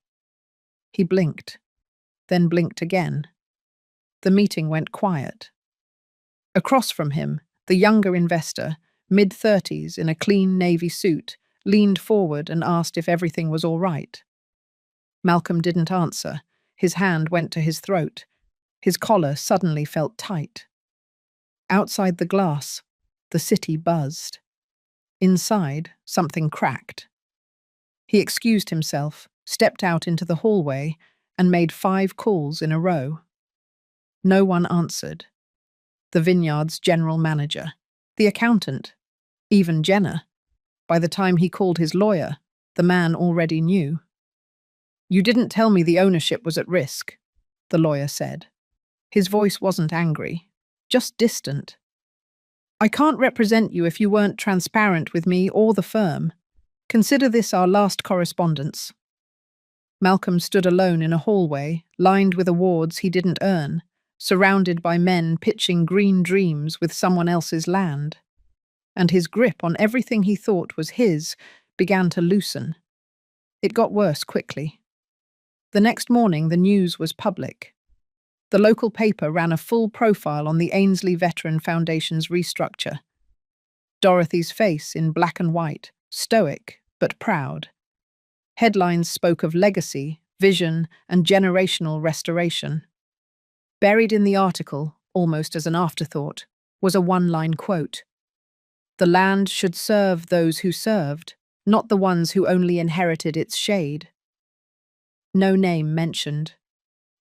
He blinked, then blinked again. The meeting went quiet. Across from him, the younger investor, mid-30s in a clean navy suit, leaned forward and asked if everything was all right. Malcolm didn't answer. His hand went to his throat. His collar suddenly felt tight. Outside the glass, the city buzzed. Inside, something cracked. He excused himself, stepped out into the hallway, and made 5 calls in a row. No one answered. The vineyard's general manager, the accountant, even Jenna. By the time he called his lawyer, the man already knew. "You didn't tell me the ownership was at risk," the lawyer said. His voice wasn't angry, just distant. "I can't represent you if you weren't transparent with me or the firm. Consider this our last correspondence." Malcolm stood alone in a hallway, lined with awards he didn't earn, surrounded by men pitching green dreams with someone else's land. And his grip on everything he thought was his began to loosen. It got worse quickly. The next morning, the news was public. The local paper ran a full profile on the Ainsley Veteran Foundation's restructure. Dorothy's face in black and white, stoic but proud. Headlines spoke of legacy, vision, and generational restoration. Buried in the article, almost as an afterthought, was a one-line quote. "The land should serve those who served, not the ones who only inherited its shade." No name mentioned,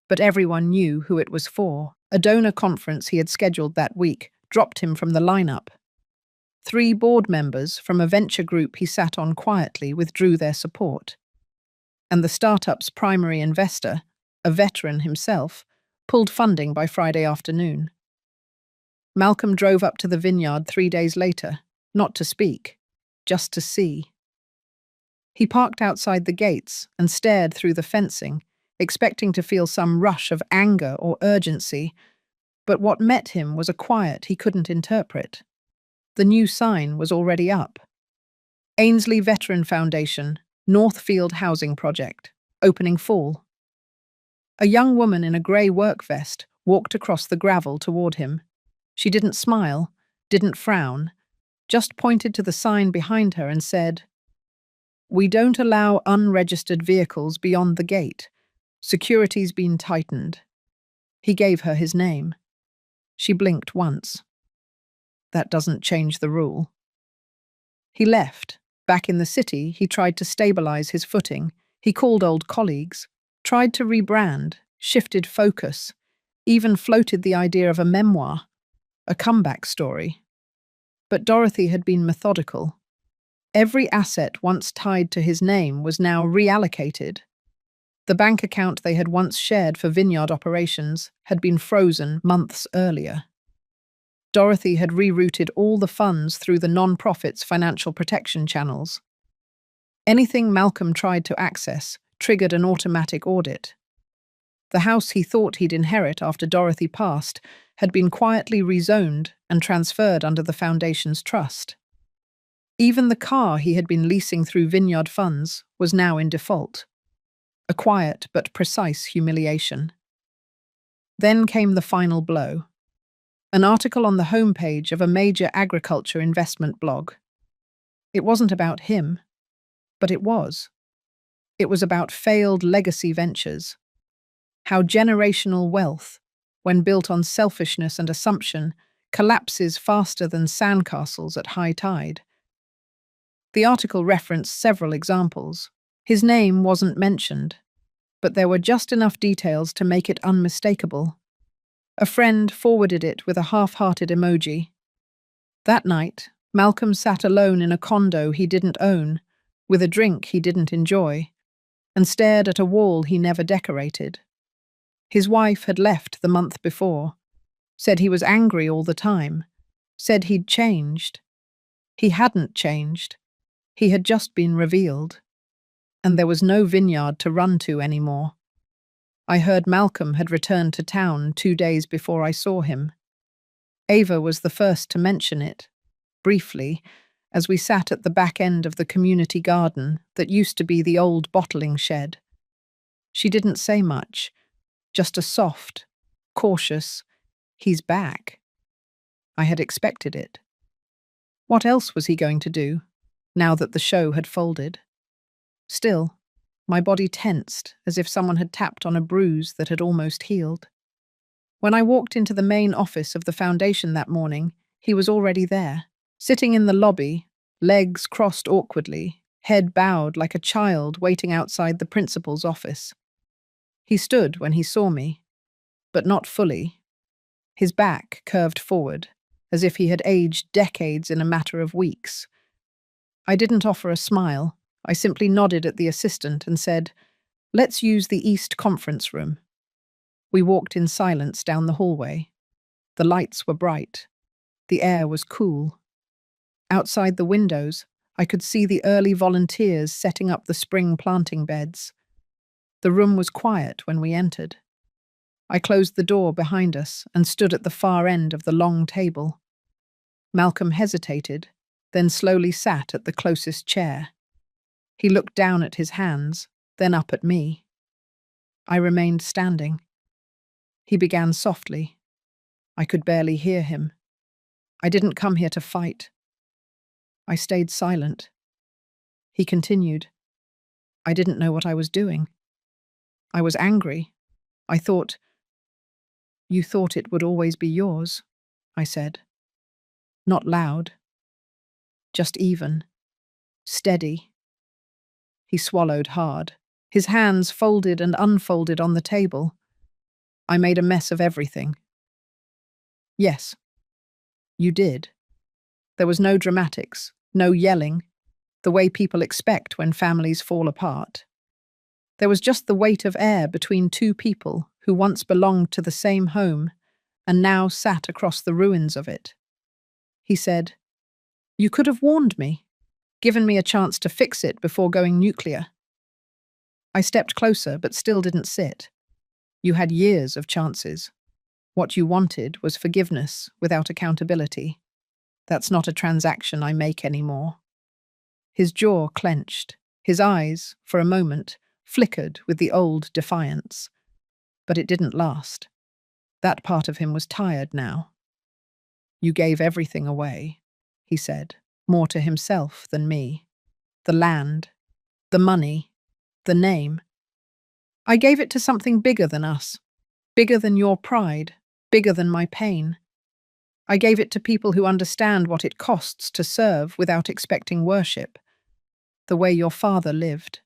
but everyone knew who it was for. A donor conference he had scheduled that week dropped him from the lineup. 3 board members from a venture group he sat on quietly withdrew their support. And the startup's primary investor, a veteran himself, pulled funding by Friday afternoon. Malcolm drove up to the vineyard 3 days later, not to speak, just to see. He parked outside the gates and stared through the fencing, expecting to feel some rush of anger or urgency, but what met him was a quiet he couldn't interpret. The new sign was already up. Ainsley Veteran Foundation, Northfield Housing Project, opening fall. A young woman in a grey work vest walked across the gravel toward him. She didn't smile, didn't frown, just pointed to the sign behind her and said, "We don't allow unregistered vehicles beyond the gate. Security's been tightened." He gave her his name. She blinked once. That doesn't change the rule. He left. Back in the city, he tried to stabilize his footing. He called old colleagues, tried to rebrand, shifted focus, even floated the idea of a memoir, a comeback story. But Dorothy had been methodical. Every asset once tied to his name was now reallocated. The bank account they had once shared for vineyard operations had been frozen months earlier. Dorothy had rerouted all the funds through the non-profit's financial protection channels. Anything Malcolm tried to access triggered an automatic audit. The house he thought he'd inherit after Dorothy passed had been quietly rezoned and transferred under the foundation's trust. Even the car he had been leasing through vineyard funds was now in default. A quiet but precise humiliation. Then came the final blow. An article on the homepage of a major agriculture investment blog. It wasn't about him, but it was. It was about failed legacy ventures. How generational wealth, when built on selfishness and assumption, collapses faster than sandcastles at high tide. The article referenced several examples. His name wasn't mentioned, but there were just enough details to make it unmistakable. A friend forwarded it with a half-hearted emoji. That night, Malcolm sat alone in a condo he didn't own, with a drink he didn't enjoy, and stared at a wall he never decorated. His wife had left the month before, said he was angry all the time, said he'd changed. He hadn't changed. He had just been revealed. And there was no vineyard to run to anymore. I heard Malcolm had returned to town 2 days before I saw him. Ava was the first to mention it, briefly, as we sat at the back end of the community garden that used to be the old bottling shed. She didn't say much, just a soft, cautious, "He's back." I had expected it. What else was he going to do, now that the show had folded? Still, my body tensed as if someone had tapped on a bruise that had almost healed. When I walked into the main office of the foundation that morning, he was already there, sitting in the lobby, legs crossed awkwardly, head bowed like a child waiting outside the principal's office. He stood when he saw me, but not fully. His back curved forward, as if he had aged decades in a matter of weeks. I didn't offer a smile. I simply nodded at the assistant and said, "Let's use the East Conference Room." We walked in silence down the hallway. The lights were bright. The air was cool. Outside the windows, I could see the early volunteers setting up the spring planting beds. The room was quiet when we entered. I closed the door behind us and stood at the far end of the long table. Malcolm hesitated, then slowly sat at the closest chair. He looked down at his hands, then up at me. I remained standing. He began softly. I could barely hear him. I didn't come here to fight. I stayed silent. He continued. I didn't know what I was doing. I was angry. I thought, "You thought it would always be yours," I said. Not loud, just even, steady. He swallowed hard. His hands folded and unfolded on the table. I made a mess of everything. Yes, you did. There was no dramatics, no yelling, the way people expect when families fall apart. There was just the weight of air between two people who once belonged to the same home and now sat across the ruins of it. He said, "You could have warned me, given me a chance to fix it before going nuclear." I stepped closer but still didn't sit. You had years of chances. What you wanted was forgiveness without accountability. That's not a transaction I make anymore. His jaw clenched. His eyes, for a moment, flickered with the old defiance. But it didn't last. That part of him was tired now. "You gave everything away," he said, more to himself than me. "The land, the money, the name. I gave it to something bigger than us, bigger than your pride, bigger than my pain. I gave it to people who understand what it costs to serve without expecting worship, the way your father lived."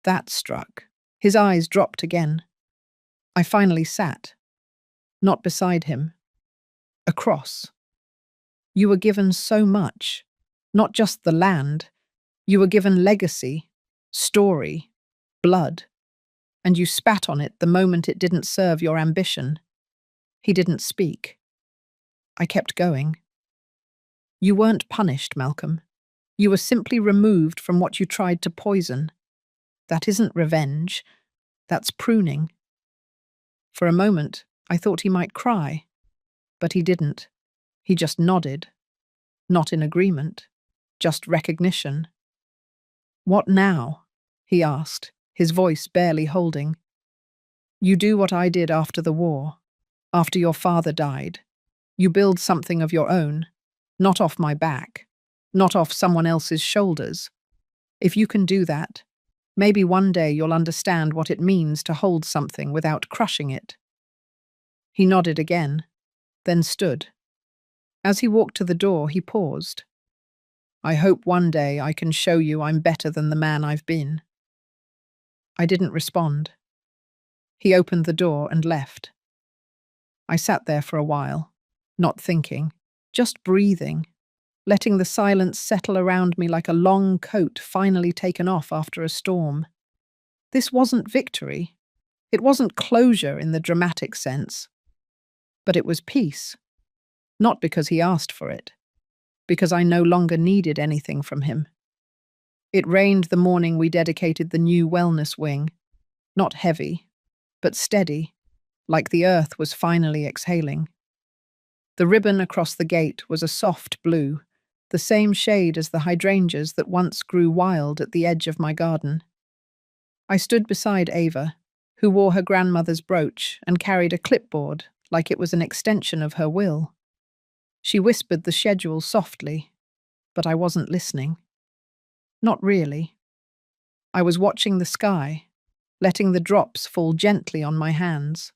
That struck. His eyes dropped again. I finally sat, not beside him, across. "You were given so much, not just the land. You were given legacy, story, blood, and you spat on it the moment it didn't serve your ambition." He didn't speak. I kept going. "You weren't punished, Malcolm. You were simply removed from what you tried to poison. That isn't revenge. That's pruning." For a moment, I thought he might cry, but he didn't. He just nodded. Not in agreement, just recognition. "What now?" he asked, his voice barely holding. "You do what I did after the war, after your father died. You build something of your own, not off my back, not off someone else's shoulders. If you can do that, maybe one day you'll understand what it means to hold something without crushing it." He nodded again, then stood. As he walked to the door, he paused. "I hope one day I can show you I'm better than the man I've been." I didn't respond. He opened the door and left. I sat there for a while, not thinking, just breathing, letting the silence settle around me like a long coat finally taken off after a storm. This wasn't victory. It wasn't closure in the dramatic sense. But it was peace. Not because he asked for it, because I no longer needed anything from him. It rained the morning we dedicated the new wellness wing, not heavy, but steady, like the earth was finally exhaling. The ribbon across the gate was a soft blue, the same shade as the hydrangeas that once grew wild at the edge of my garden. I stood beside Ava, who wore her grandmother's brooch and carried a clipboard like it was an extension of her will. She whispered the schedule softly, but I wasn't listening. Not really. I was watching the sky, letting the drops fall gently on my hands.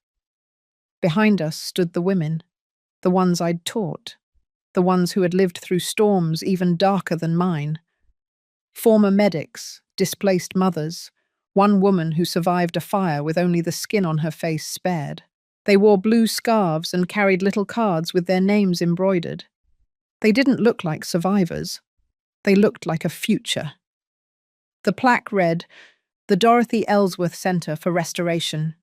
Behind us stood the women, the ones I'd taught, the ones who had lived through storms even darker than mine. Former medics, displaced mothers, one woman who survived a fire with only the skin on her face spared. They wore blue scarves and carried little cards with their names embroidered. They didn't look like survivors. They looked like a future. The plaque read, "The Dorothy Ellsworth Center for Restoration.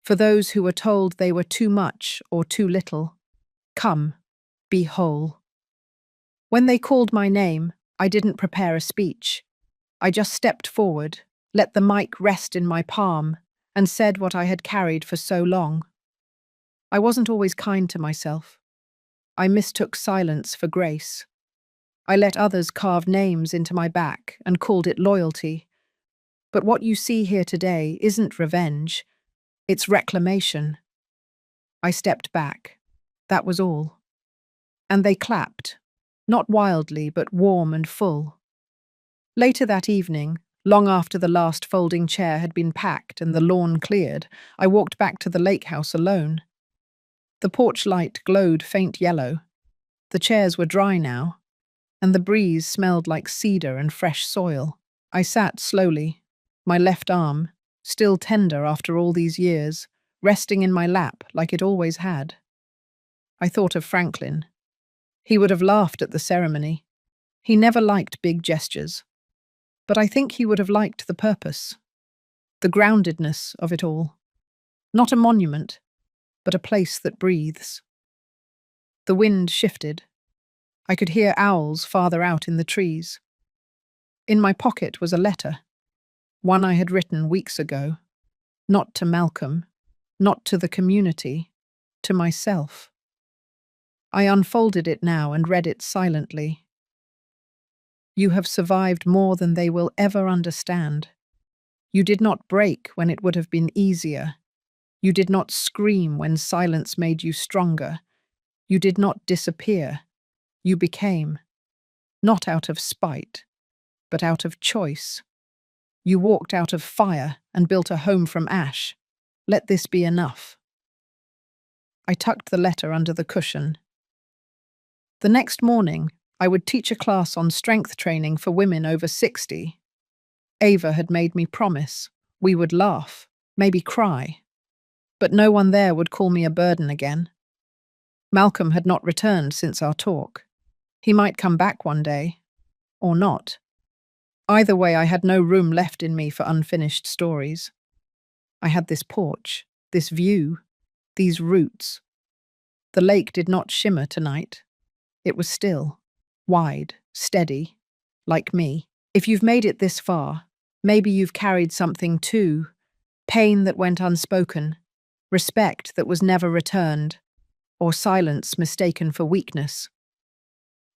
For those who were told they were too much or too little, come, be whole." When they called my name, I didn't prepare a speech. I just stepped forward, let the mic rest in my palm, and said what I had carried for so long. I wasn't always kind to myself. I mistook silence for grace. I let others carve names into my back and called it loyalty. But what you see here today isn't revenge, it's reclamation. I stepped back. That was all. And they clapped, not wildly, but warm and full. Later that evening, long after the last folding chair had been packed and the lawn cleared, I walked back to the lake house alone. The porch light glowed faint yellow. The chairs were dry now, and the breeze smelled like cedar and fresh soil. I sat slowly, my left arm, still tender after all these years, resting in my lap like it always had. I thought of Franklin. He would have laughed at the ceremony. He never liked big gestures. But I think he would have liked the purpose, the groundedness of it all. Not a monument, but a place that breathes. The wind shifted. I could hear owls farther out in the trees. In my pocket was a letter, one I had written weeks ago, not to Malcolm, not to the community, to myself. I unfolded it now and read it silently. You have survived more than they will ever understand. You did not break when it would have been easier. You did not scream when silence made you stronger. You did not disappear. You became. Not out of spite, but out of choice. You walked out of fire and built a home from ash. Let this be enough. I tucked the letter under the cushion. The next morning, I would teach a class on strength training for women over 60. Ava had made me promise we would laugh, maybe cry. But no one there would call me a burden again. Malcolm had not returned since our talk. He might come back one day, or not. Either way, I had no room left in me for unfinished stories. I had this porch, this view, these roots. The lake did not shimmer tonight. It was still, wide, steady, like me. If you've made it this far, maybe you've carried something too. Pain that went unspoken, respect that was never returned, or silence mistaken for weakness.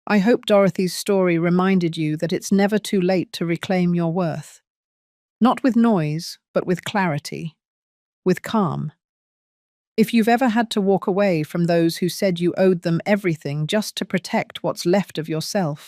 I hope Dorothy's story reminded you that it's never too late to reclaim your worth. Not with noise, but with clarity, with calm. If you've ever had to walk away from those who said you owed them everything just to protect what's left of yourself,